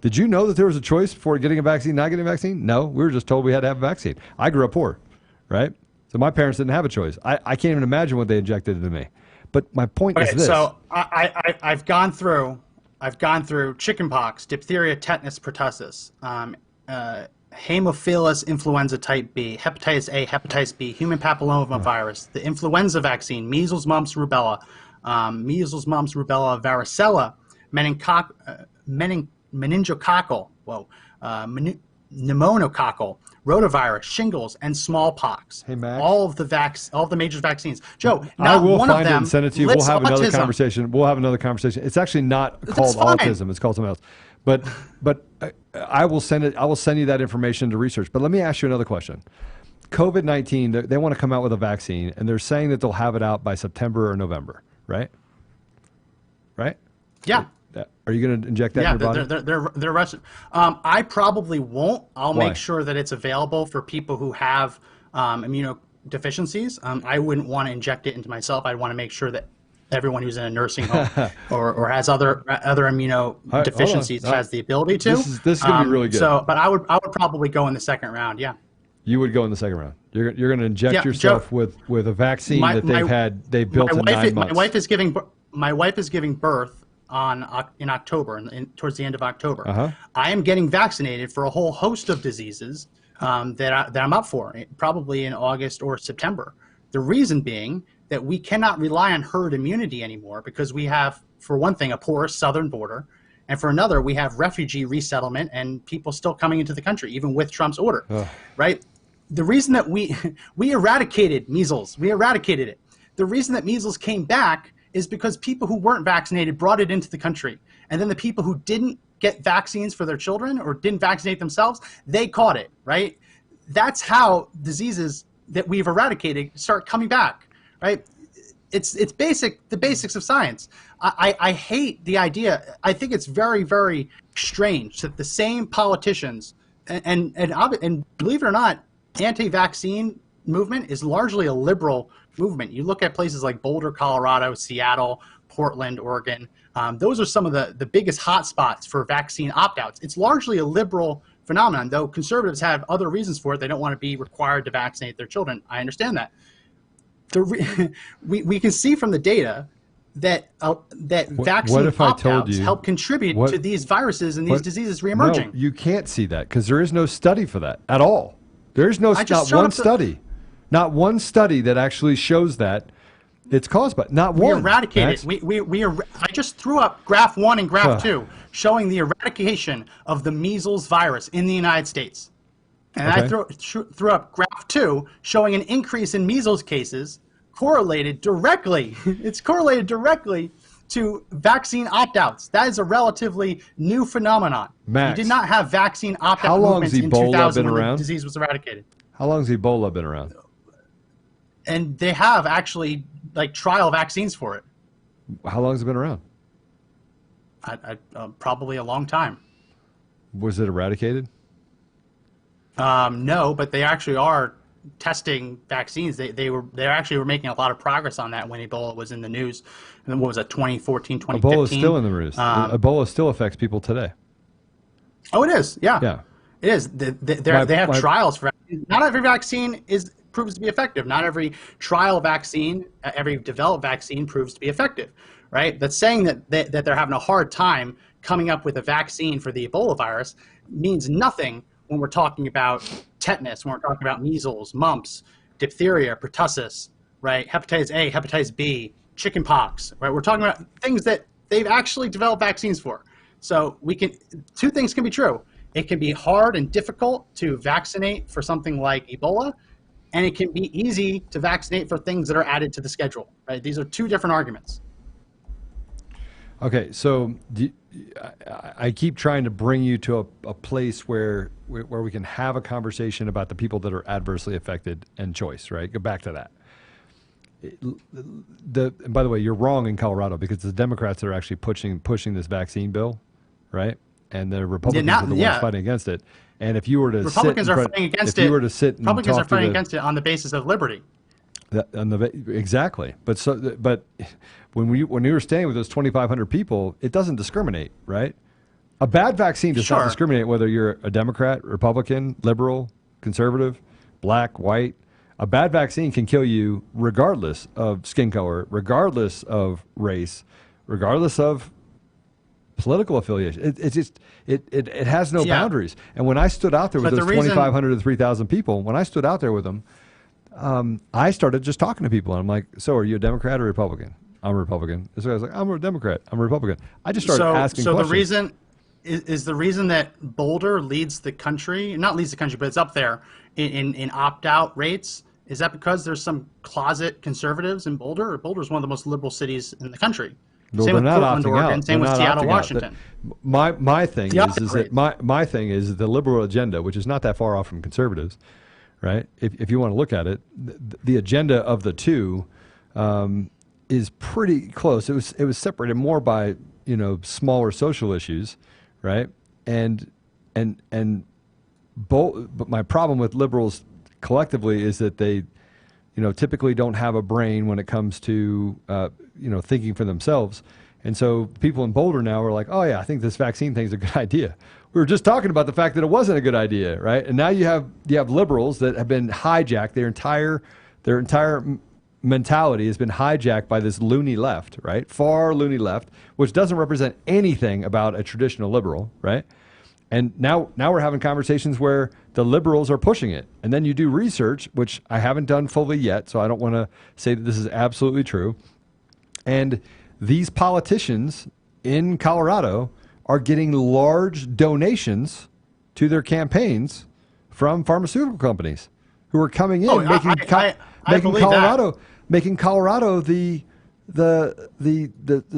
did you know that there was a choice before getting a vaccine, not getting a vaccine? No, we were just told we had to have a vaccine. I grew up poor, right? So my parents didn't have a choice. I can't even imagine what they injected into me. But my point is this. So I've gone through chickenpox, diphtheria, tetanus, pertussis, Haemophilus influenza type B, hepatitis A, hepatitis B, human papilloma virus, the influenza vaccine, measles, mumps, rubella, varicella, meningococcal, pneumococcal, rotavirus, shingles, and smallpox. Hey, Max. All of the major vaccines. Joe, I will one find of them it and send it to you. We'll have another autism. conversation. We'll have another conversation. It's actually not called autism. It's called something else. But I will send it. I will send you that information to research. But let me ask you another question. COVID-19, they want to come out with a vaccine, and they're saying that they'll have it out by September or November, right? Right? Yeah. Are you going to inject that in your body? They're Russian. I probably won't. I'll Why? make sure that it's available for people who have immunodeficiencies. I wouldn't want to inject it into myself. I'd want to make sure that everyone who's in a nursing home or has other immunodeficiencies has the ability to. This is going to be really good. But I would probably go in the second round. Yeah. You would go in the second round. You're going to inject yourself Joe, with a vaccine they've built in 9 months. My wife is giving birth in October, towards the end of October. I am getting vaccinated for a whole host of diseases that I'm up for, probably in August or September. The reason being that we cannot rely on herd immunity anymore because we have, for one thing, a porous southern border, and for another, we have refugee resettlement and people still coming into the country, even with Trump's order, right? The reason that we eradicated measles, we eradicated it. The reason that measles came back is because people who weren't vaccinated brought it into the country. And then the people who didn't get vaccines for their children or didn't vaccinate themselves, they caught it, right? That's how diseases that we've eradicated start coming back, right? It's the basics of science. I hate the idea. I think it's very, very strange that the same politicians and believe it or not, anti-vaccine movement is largely a liberal movement. You look at places like Boulder, Colorado, Seattle, Portland, Oregon. Those are some of the biggest hotspots for vaccine opt-outs. It's largely a liberal phenomenon, though conservatives have other reasons for it. They don't want to be required to vaccinate their children. I understand that. We can see from the data that vaccine opt-outs help contribute to these viruses and these diseases reemerging. No, you can't see that because there is no study for that at all. There's not one study that actually shows that it's caused by not one. We eradicated. I just threw up graph 1 and graph 2 showing the eradication of the measles virus in the United States. And I threw up graph 2 showing an increase in measles cases correlated directly. It's correlated directly to vaccine opt-outs. That is a relatively new phenomenon. Max, you did not have vaccine opt-out movements in 2000 when the disease was eradicated. How long has Ebola been around? And they have actually trial vaccines for it. How long has it been around? Probably a long time. Was it eradicated? No, but they actually are testing vaccines. They actually were making a lot of progress on that when Ebola was in the news. And then what was that, 2014, 2015? Ebola is still in the news. Ebola still affects people today. Oh, it is. Yeah. Yeah. It is. They have trials for vaccines. Not every vaccine proves to be effective. Not every trial vaccine, every developed vaccine proves to be effective, right? That's saying that they're having a hard time coming up with a vaccine for the Ebola virus means nothing when we're talking about tetanus, when we're talking about measles, mumps, diphtheria, pertussis, right? Hepatitis A, hepatitis B, chickenpox, right? We're talking about things that they've actually developed vaccines for. So two things can be true. It can be hard and difficult to vaccinate for something like Ebola, and it can be easy to vaccinate for things that are added to the schedule, right? These are two different arguments. Okay, so I keep trying to bring you to a place where we can have a conversation about the people that are adversely affected and choice, right? Go back to that. And by the way, you're wrong in Colorado because the Democrats are actually pushing this vaccine bill, right? And the Republicans are the ones fighting against it. And if you were to Republicans are fighting against it. Republicans are fighting against it on the basis of liberty. Exactly, but when we were staying with those 2,500 people, it doesn't discriminate, right? A bad vaccine does not discriminate whether you're a Democrat, Republican, liberal, conservative, black, white. A bad vaccine can kill you regardless of skin color, regardless of race, regardless of political affiliation. It has no boundaries. And when I stood out there with those 2,500 to 3,000 people, when I stood out there with them, I started just talking to people, and I'm like, so are you a Democrat or Republican? I'm a Republican. So I was like, I'm a Democrat. I'm a Republican. I just started asking questions. The reason that Boulder leads the country, not leads the country, but it's up there in opt-out rates, is that because there's some closet conservatives in Boulder? Or Boulder is one of the most liberal cities in the country. No, same with Portland, Oregon, same with Seattle, Washington. My thing is the liberal agenda, which is not that far off from conservatives, right? If you want to look at it, the agenda of the two is pretty close. It was separated more by smaller social issues, right? But my problem with liberals collectively is that they typically don't have a brain when it comes to thinking for themselves. And so people in Boulder now are like, oh yeah, I think this vaccine thing's a good idea. We were just talking about the fact that it wasn't a good idea, right? And now you have liberals that have been hijacked. Their entire mentality has been hijacked by this loony left, right? Far loony left, which doesn't represent anything about a traditional liberal, right? And now we're having conversations where the liberals are pushing it. And then you do research, which I haven't done fully yet, so I don't want to say that this is absolutely true. And these politicians in Colorado are getting large donations to their campaigns from pharmaceutical companies who are coming in, making Colorado making Colorado the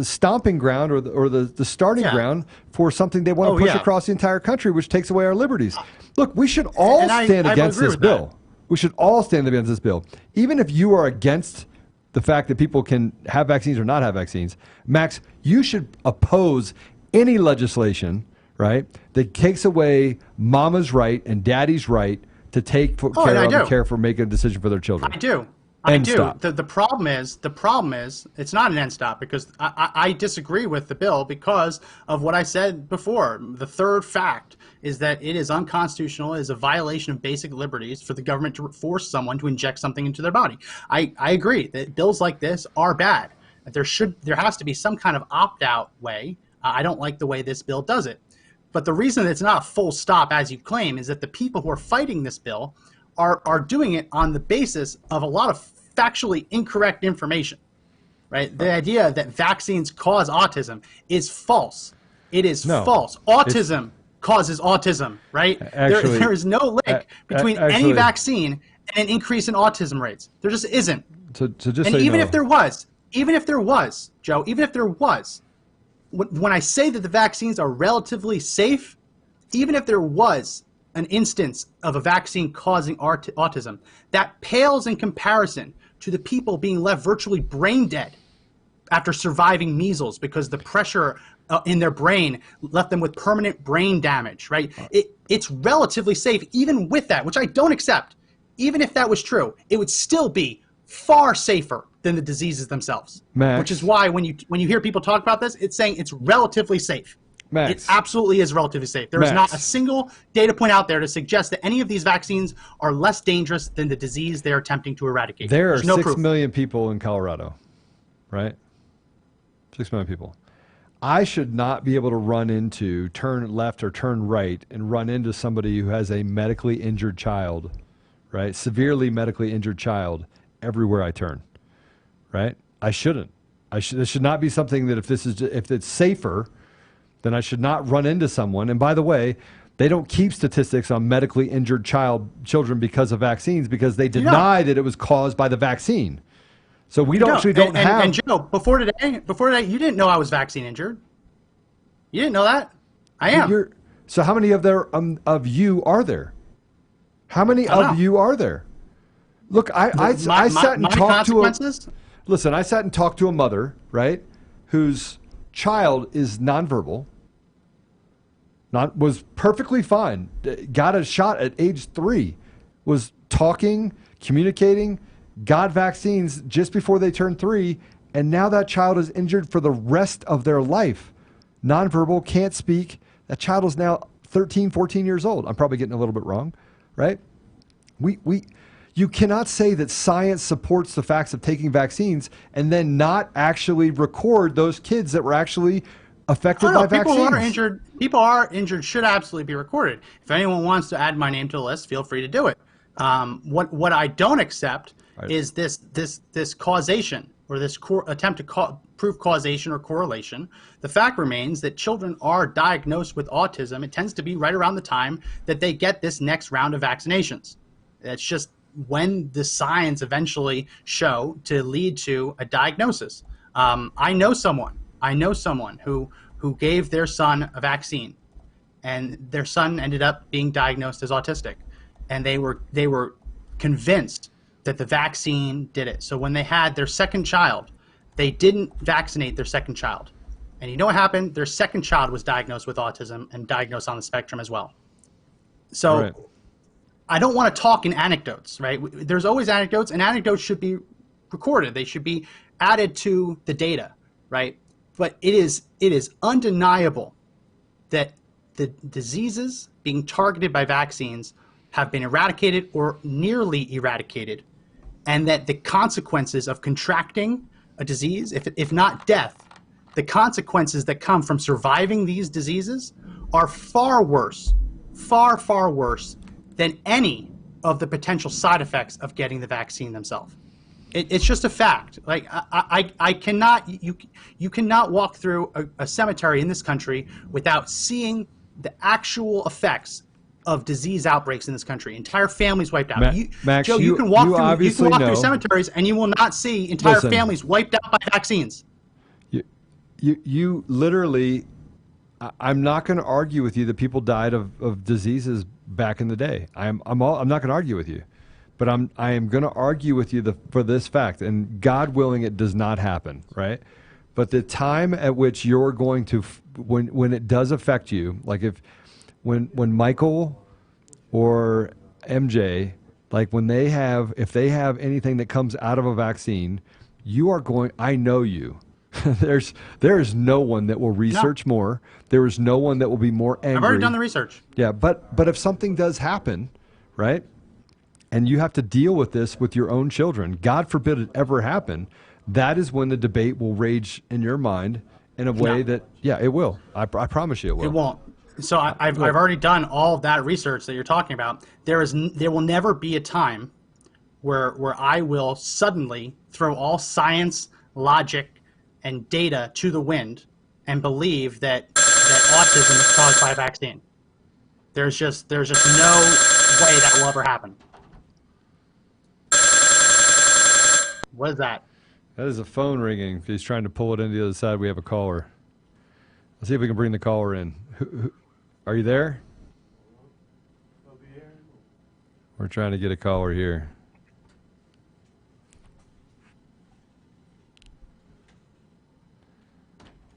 stomping ground or the starting ground for something they want to push across the entire country, which takes away our liberties. Look, we should all stand against this bill. We should all stand against this bill. Even if you are against the fact that people can have vaccines or not have vaccines, Max, you should oppose any legislation, right, that takes away mama's right and daddy's right to take care for making a decision for their children. I do. The problem is it's not an end stop, because I disagree with the bill because of what I said before. The third fact is that it is unconstitutional. It is a violation of basic liberties for the government to force someone to inject something into their body. I agree that bills like this are bad. There has to be some kind of opt-out way. I don't like the way this bill does it. But the reason that it's not a full stop, as you claim, is that the people who are fighting this bill are doing it on the basis of a lot of factually incorrect information, right? The idea that vaccines cause autism is false. It is false. Autism causes autism, right? Actually, there is no link between any vaccine and an increase in autism rates. There just isn't. If there was, Joe, when I say that the vaccines are relatively safe, even if there was an instance of a vaccine causing autism, that pales in comparison to the people being left virtually brain dead after surviving measles because the pressure in their brain left them with permanent brain damage, right? It's relatively safe even with that, which I don't accept. Even if that was true, it would still be far safer than the diseases themselves. Max, which is why when you hear people talk about this, it's saying it's relatively safe. Max, it absolutely is relatively safe. There is not a single data point out there to suggest that any of these vaccines are less dangerous than the disease they're attempting to eradicate. There are 6 million people in Colorado, right? 6 million people. I should not be able to turn left or turn right and run into somebody who has a medically injured child, right? Severely medically injured child everywhere I turn, right? I shouldn't. This should not be something that if it's safer, then I should not run into someone. And by the way, they don't keep statistics on medically injured children because of vaccines, because they deny that it was caused by the vaccine. So we don't have. And Joe, before today, you didn't know I was vaccine injured. You didn't know that. I am. So how many of you are there? How many of you are there? Look, I sat and talked to I sat and talked to a mother, right, whose child is nonverbal, was perfectly fine, got a shot at age 3, was talking, communicating, got vaccines just before they turned 3, and now that child is injured for the rest of their life. Nonverbal, can't speak. That child is now 13, 14 years old. I'm probably getting a little bit wrong, right? You cannot say that science supports the facts of taking vaccines and then not actually record those kids that were actually affected by vaccines. People are injured should absolutely be recorded. If anyone wants to add my name to the list, feel free to do it. What I don't accept is this causation, or this attempt to prove causation or correlation. The fact remains that children are diagnosed with autism. It tends to be right around the time that they get this next round of vaccinations. It's just when the signs eventually show to lead to a diagnosis. I know someone who gave their son a vaccine, and their son ended up being diagnosed as autistic, and they were convinced that the vaccine did it. So when they had their second child, they didn't vaccinate their second child. And you know what happened? Their second child was diagnosed with autism and diagnosed on the spectrum as well. So I don't want to talk in anecdotes, right? There's always anecdotes, and anecdotes should be recorded. They should be added to the data, right? But it is undeniable that the diseases being targeted by vaccines have been eradicated or nearly eradicated, and that the consequences of contracting a disease, if not death, the consequences that come from surviving these diseases are far worse, far, far worse than any of the potential side effects of getting the vaccine themselves. It's just a fact. Like I cannot, you cannot walk through a cemetery in this country without seeing the actual effects of disease outbreaks in this country. Entire families wiped out. Max, Joe, you can walk through cemeteries and you will not see entire families wiped out by vaccines. You literally, I'm not going to argue with you that people died of diseases back in the day. I'm not going to argue with you, but I am going to argue with you for this fact, and God willing, it does not happen, right? But the time at which you're going to, when it does affect you, like when Michael or MJ, like if they have anything that comes out of a vaccine, you are going, I know you. There is no one that will research more. There is no one that will be more angry. I've already done the research. Yeah, but if something does happen, right, and you have to deal with this with your own children, God forbid it ever happen, that is when the debate will rage in your mind in a way that, yeah, it will. I promise you it will. It won't. So I've already done all of that research that you're talking about. There will never be a time where I will suddenly throw all science, logic, and data to the wind and believe that autism is caused by a vaccine. There's just no way that will ever happen. What is that? That is a phone ringing. If he's trying to pull it into the other side, we have a caller. Let's see if we can bring the caller in. Are you there? We're trying to get a caller here.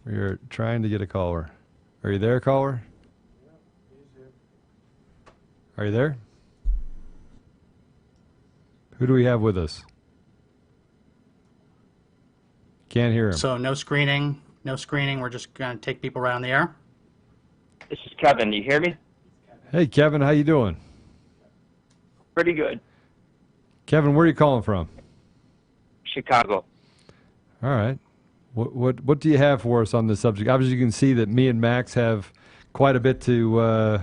We're trying to get a caller. Are you there, caller? Are you there? Who do we have with us? Can't hear him. So no screening. We're just going to take people right on the air. This is Kevin. Do you hear me? Hey, Kevin. How you doing? Pretty good. Kevin, where are you calling from? Chicago. All right. What do you have for us on this subject? Obviously, you can see that me and Max have quite a bit to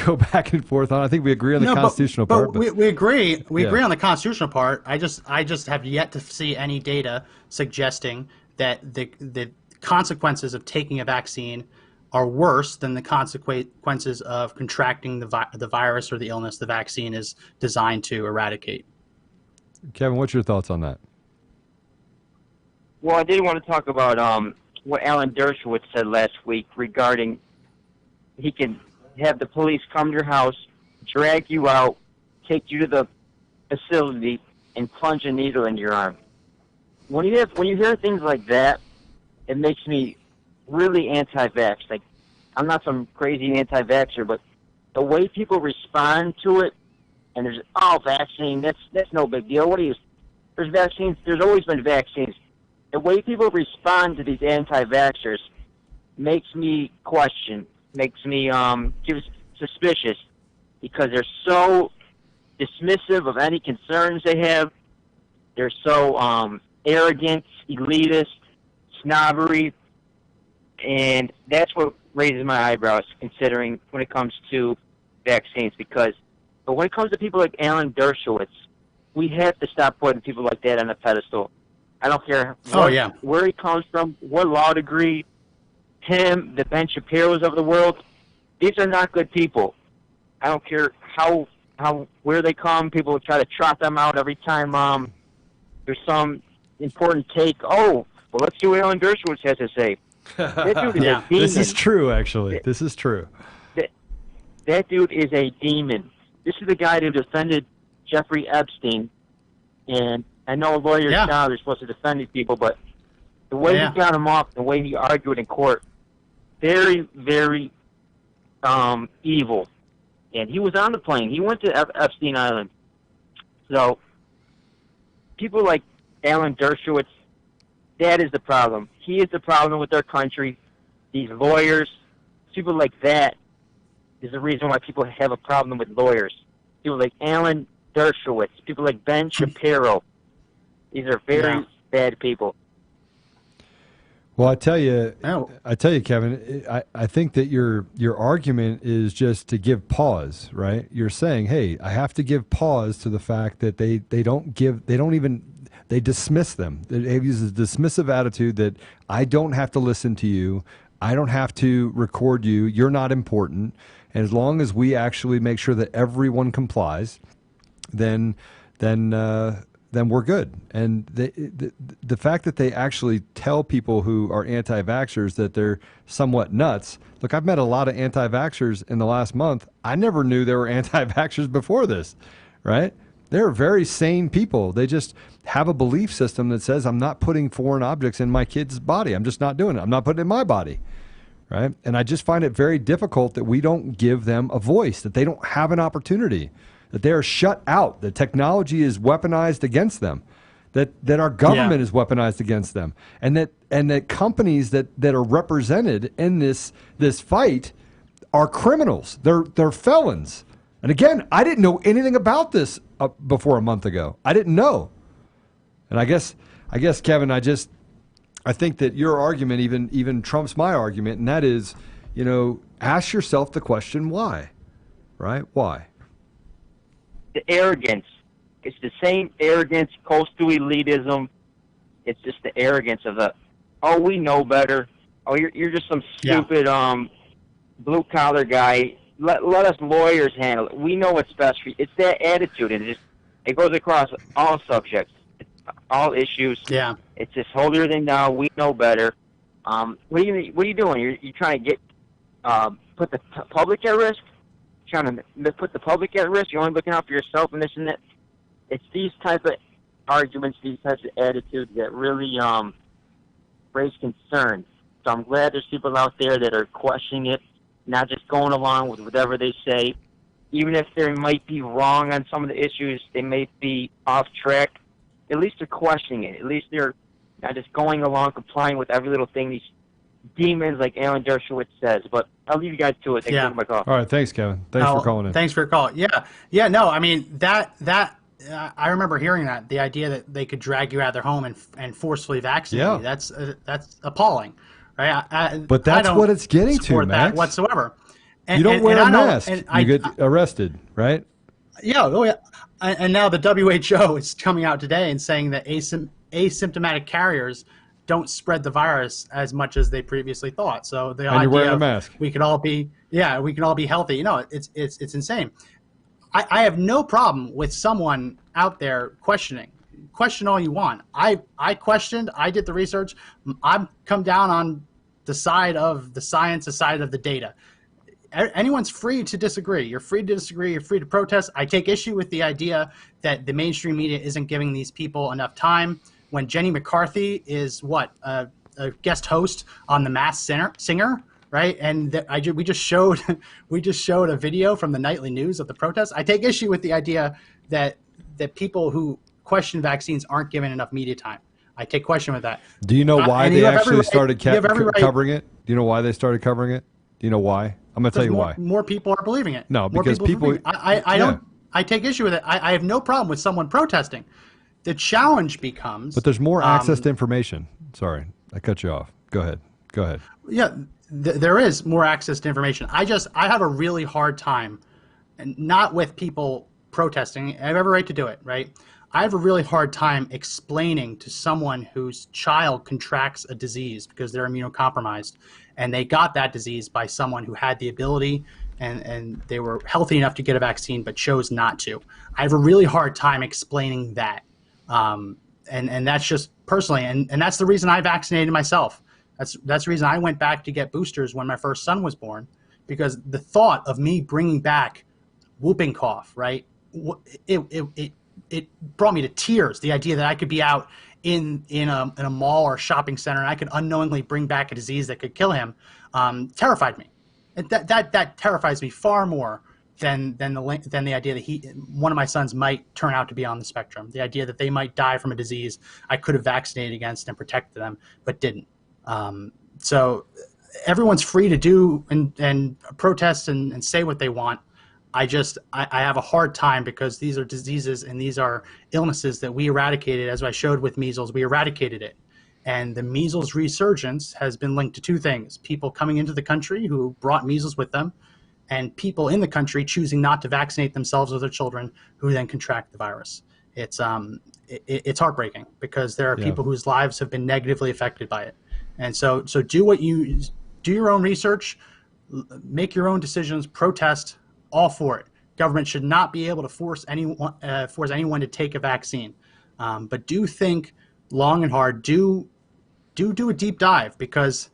go back and forth on. I think we agree on the constitutional part. But we agree. We agree on the constitutional part. I just have yet to see any data suggesting that the consequences of taking a vaccine are worse than the consequences of contracting the virus or the illness the vaccine is designed to eradicate. Kevin, what's your thoughts on that? Well, I did want to talk about what Alan Dershowitz said last week regarding he can have the police come to your house, drag you out, take you to the facility, and plunge a needle into your arm. When you hear things like that, it makes me really anti-vax. Like, I'm not some crazy anti-vaxxer, but the way people respond to it, and there's vaccine, that's no big deal. There's vaccines. There's always been vaccines. The way people respond to these anti-vaxxers makes me question, makes me suspicious, because they're so dismissive of any concerns they have. They're so arrogant, elitist, snobbery, and that's what raises my eyebrows, considering when it comes to vaccines. But when it comes to people like Alan Dershowitz, we have to stop putting people like that on a pedestal. I don't care where he comes from, what law degree, him, the Ben Shapiro's of the world. These are not good people. I don't care where they come. People try to trot them out every time there's some important take. Oh, well, let's see what Alan Dershowitz has to say. That dude is a demon. This is true, actually. This is true. That dude is a demon. This is the guy who defended Jeffrey Epstein, and I know lawyers now they're supposed to defend these people, but the way he got him off, the way he argued in court, very, very evil. And he was on the plane. He went to Epstein Island. So people like Alan Dershowitz, that is the problem. He is the problem with our country. These lawyers, people like that is the reason why people have a problem with lawyers. People like Alan Dershowitz, people like Ben Shapiro. These are very bad people. Well, I tell you, Kevin, I think that your argument is just to give pause, right? You're saying, hey, I have to give pause to the fact that they dismiss them. They use a dismissive attitude that I don't have to listen to you. I don't have to record you. You're not important. And as long as we actually make sure that everyone complies, then we're good. And the fact that they actually tell people who are anti-vaxxers that they're somewhat nuts. Look, I've met a lot of anti-vaxxers in the last month. I never knew there were anti-vaxxers before this, right? They're very sane people. They just have a belief system that says, I'm not putting foreign objects in my kid's body. I'm just not doing it. I'm not putting it in my body. Right? And I just find it very difficult that we don't give them a voice, that they don't have an opportunity, that they are shut out, that technology is weaponized against them, that our government is weaponized against them, and that companies that are represented in this fight are criminals. They're felons. And again, I didn't know anything about this before a month ago. I didn't know. And I guess Kevin, I think that your argument even trumps my argument, and that is, ask yourself the question, why? Right? Why? The arrogance. It's the same arrogance, coastal elitism. It's just the arrogance of we know better. Oh, you're just some stupid blue-collar guy. Let us lawyers handle it. We know what's best for you. It's that attitude, and it goes across all subjects, all issues. Yeah. It's just holier than thou. We know better. What are you doing? You're trying to get put the public at risk. Trying to put the public at risk. You're only looking out for yourself and this and that. It's these type of arguments, these types of attitudes that really raise concern. So I'm glad there's people out there that are questioning it, not just going along with whatever they say. Even if they might be wrong on some of the issues, they may be off track. At least they're questioning it. At least they're not just going along, complying with every little thing these demons like Alan Dershowitz says. But I'll leave you guys to it. Thanks for my call. All right, thanks, Kevin. Thanks for calling in. Thanks for your call. Yeah. No, I mean that I remember hearing that, the idea that they could drag you out of their home and forcefully vaccinate you. That's appalling, right? But that's what it's getting to, Max. That whatsoever. And, you don't wear a mask, you get arrested, right? Yeah. And now the WHO is coming out today and saying that asymptomatic carriers don't spread the virus as much as they previously thought. So the idea you're wearing a mask. we can all be healthy. It's insane. I have no problem with someone out there questioning. Question all you want. I questioned. I did the research. I've come down on the side of the science, the side of the data. Anyone's free to disagree. You're free to disagree. You're free to protest. I take issue with the idea that the mainstream media isn't giving these people enough time. When Jenny McCarthy is a guest host on The Masked Singer, right? And we just showed a video from the nightly news of the protest. I take issue with the idea that people who question vaccines aren't given enough media time. I take question with that. Do you know why they actually started covering it? Do you know why they started covering it? Do you know why? I'm going to tell you why. More people are believing it. No, because people. I take issue with it. I have no problem with someone protesting. The challenge becomes. But there's more access to information. Sorry, I cut you off. Go ahead. Yeah, there is more access to information. I have a really hard time, and not with people protesting. I have every right to do it, right? I have a really hard time explaining to someone whose child contracts a disease because they're immunocompromised, and they got that disease by someone who had the ability and they were healthy enough to get a vaccine but chose not to. I have a really hard time explaining that. And that's just personally, and that's the reason I vaccinated myself. That's the reason I went back to get boosters when my first son was born, because the thought of me bringing back whooping cough, right? It brought me to tears. The idea that I could be out in a mall or a shopping center and I could unknowingly bring back a disease that could kill him terrified me. And that terrifies me far more than the idea that one of my sons might turn out to be on the spectrum. The idea that they might die from a disease I could have vaccinated against and protected them, but didn't. So everyone's free to do and protest and say what they want. I have a hard time because these are diseases and these are illnesses that we eradicated. As I showed with measles, we eradicated it. And the measles resurgence has been linked to two things: people coming into the country who brought measles with them, and people in the country choosing not to vaccinate themselves or their children who then contract the virus. It's heartbreaking because there are people whose lives have been negatively affected by it. And so do what you do your own research, make your own decisions, protest, all for it. Government should not be able to force anyone to take a vaccine. But do think long and hard. Do a deep dive, because,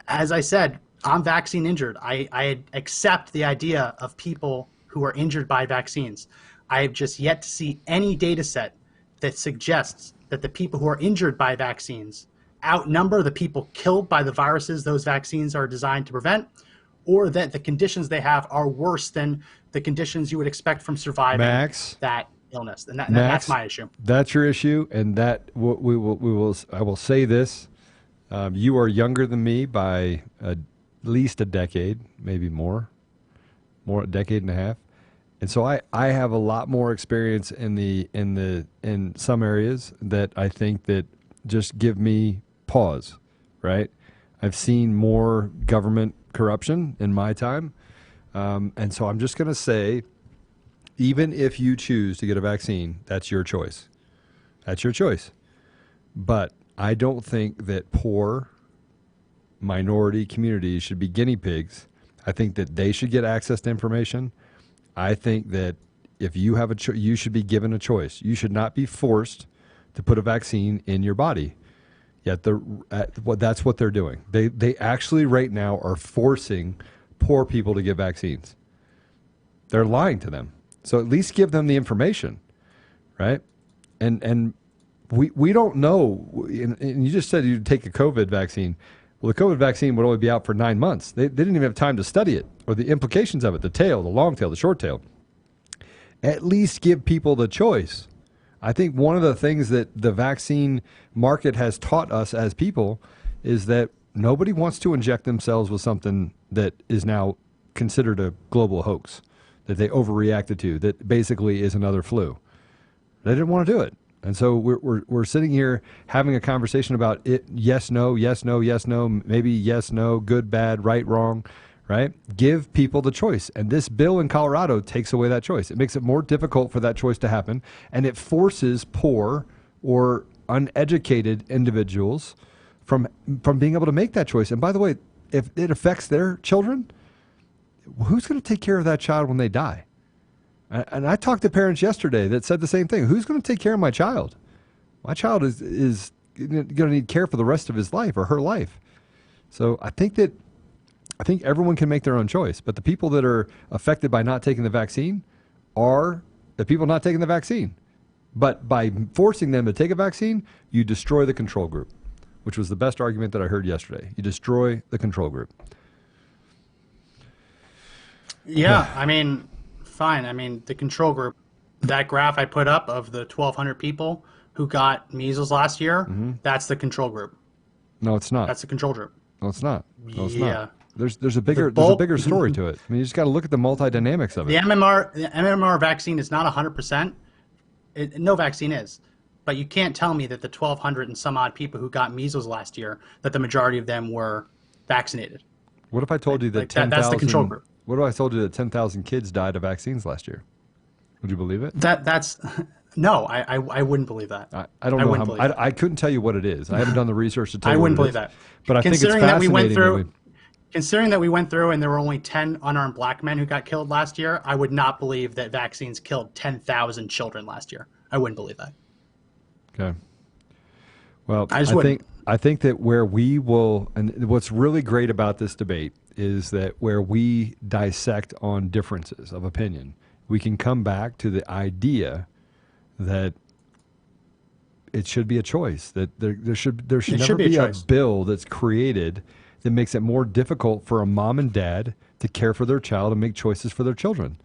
as I said, I'm vaccine injured. I accept the idea of people who are injured by vaccines. I have just yet to see any data set that suggests that the people who are injured by vaccines outnumber the people killed by the viruses those vaccines are designed to prevent, or that the conditions they have are worse than the conditions you would expect from surviving that illness. And that's my issue. That's your issue, and that we will. I will say this: you are younger than me by at least a decade, maybe more, a decade and a half. And so I have a lot more experience in some areas that I think that just give me pause, right? I've seen more government corruption in my time. And so I'm just going to say, even if you choose to get a vaccine, that's your choice. That's your choice. But I don't think that poor minority communities should be guinea pigs. I think that they should get access to information. I think that if you have you should be given a choice. You should not be forced to put a vaccine in your body. Yet that's what they're doing. They actually right now are forcing poor people to get vaccines. They're lying to them. So at least give them the information, right? And we don't know. And you just said you'd take a COVID vaccine. Well, the COVID vaccine would only be out for 9 months. They didn't even have time to study it or the implications of it, the tail, the long tail, the short tail. At least give people the choice. I think one of the things that the vaccine market has taught us as people is that nobody wants to inject themselves with something that is now considered a global hoax, that they overreacted to, that basically is another flu. They didn't want to do it. And so we're sitting here having a conversation about it, yes, no, yes, no, yes, no, maybe yes, no, good, bad, right, wrong, right? Give people the choice. And this bill in Colorado takes away that choice. It makes it more difficult for that choice to happen, and it forces poor or uneducated individuals from being able to make that choice. And by the way, if it affects their children, who's going to take care of that child when they die? And I talked to parents yesterday that said the same thing. Who's going to take care of my child? My child is going to need care for the rest of his life or her life. So I think everyone can make their own choice. But the people that are affected by not taking the vaccine are the people not taking the vaccine. But by forcing them to take a vaccine, you destroy the control group, which was the best argument that I heard yesterday. You destroy the control group. Yeah, I mean, fine. I mean, the control group, that graph I put up of the 1,200 people who got measles last year, that's the control group. No, it's not. That's the control group. No, it's not. No, it's Yeah. not. There's a bigger story to it. I mean, you just got to look at the multi-dynamics of it. The MMR vaccine is not 100%. No vaccine is. But you can't tell me that the 1,200 and some odd people who got measles last year, that the majority of them were vaccinated. What if I told you that 10,000? That's the control group. What if I told you that 10,000 kids died of vaccines last year? Would you believe it? That's no, I wouldn't believe that. I don't know. I couldn't tell you what it is. I haven't done the research to tell you. I wouldn't believe that. But I think it's fascinating. Considering that we went through and there were only 10 unarmed black men who got killed last year, I would not believe that vaccines killed 10,000 children last year. I wouldn't believe that. Okay. Well, I think that where we will, and what's really great about this debate is that where we dissect on differences of opinion, we can come back to the idea that it should be a choice, that there should never be a bill that's created that makes it more difficult for a mom and dad to care for their child and make choices for their children.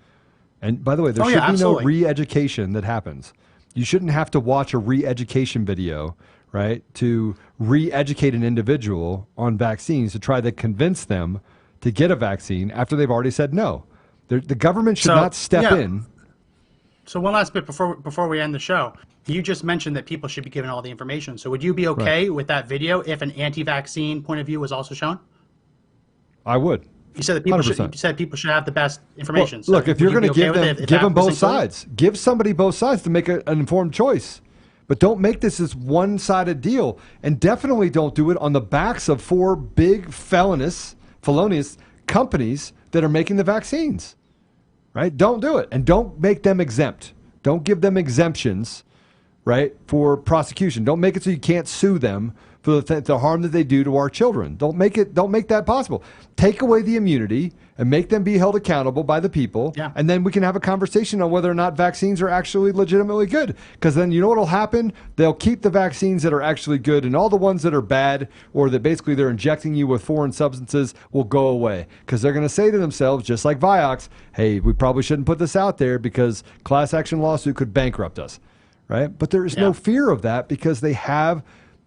And by the way, there should be no re-education that happens. You shouldn't have to watch a re-education video, right, to re-educate an individual on vaccines to try to convince them to get a vaccine after they've already said no. The government should not step in. So one last bit before we end the show. You just mentioned that people should be given all the information. So would you be okay with that video if an anti-vaccine point of view was also shown? I would. You said that people should have the best information. Well, look, if you're going to give them both sides. Give somebody both sides to make an informed choice. But don't make this one-sided deal, and definitely don't do it on the backs of 4 big felonious companies that are making the vaccines, right? Don't do it, and don't make them exempt. Don't give them exemptions, right, for prosecution. Don't make it so you can't sue them for the harm that they do to our children. Don't make that possible. Take away the immunity and make them be held accountable by the people. Yeah. And then we can have a conversation on whether or not vaccines are actually legitimately good. Because then you know what will happen? They'll keep the vaccines that are actually good, and all the ones that are bad, or that basically they're injecting you with foreign substances, will go away. Because they're going to say to themselves, just like Vioxx, hey, we probably shouldn't put this out there because class action lawsuit could bankrupt us. Right? But there is no fear of that because they have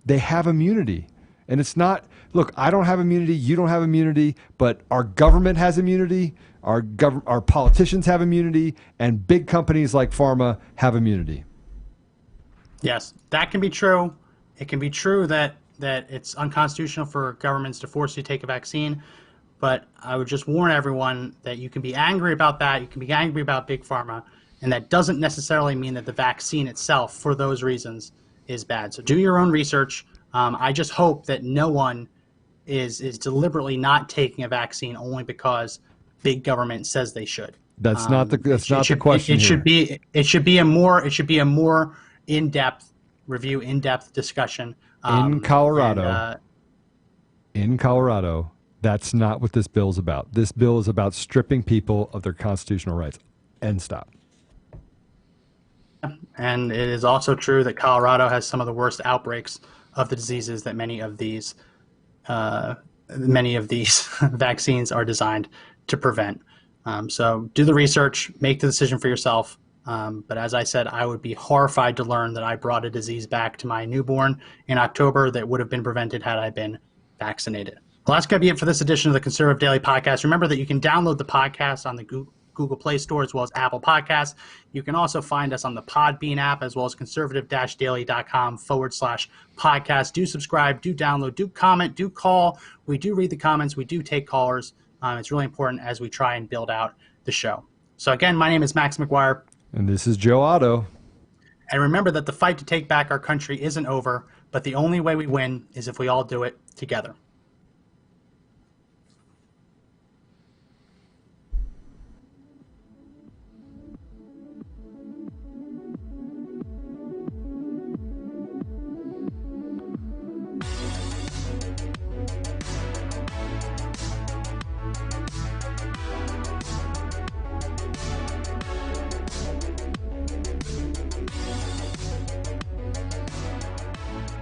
immunity. And it's not, look, I don't have immunity, you don't have immunity, but our government has immunity, our politicians have immunity, and big companies like pharma have immunity. Yes, that can be true. It can be true that it's unconstitutional for governments to force you to take a vaccine, but I would just warn everyone that you can be angry about that, you can be angry about big pharma, and that doesn't necessarily mean that the vaccine itself, for those reasons, is bad. So do your own research. I just hope that no one is deliberately not taking a vaccine only because big government says they should. That's not the question. It should be a more in-depth review, in-depth discussion. In Colorado, that's not what this bill is about. This bill is about stripping people of their constitutional rights. End stop. And it is also true that Colorado has some of the worst outbreaks of the diseases that many of these vaccines are designed to prevent. So do the research, make the decision for yourself. But as I said, I would be horrified to learn that I brought a disease back to my newborn in October that would have been prevented had I been vaccinated. Well, that's going to be it for this edition of the Conservative Daily Podcast. Remember that you can download the podcast on the Google Play Store as well as Apple Podcasts. You can also find us on the Podbean app as well as conservative-daily.com/podcast. Do subscribe, do download, do comment, do call. We do read the comments. We do take callers. It's really important as we try and build out the show. So again, my name is Max McGuire. And this is Joe Otto. And remember that the fight to take back our country isn't over, but the only way we win is if we all do it together.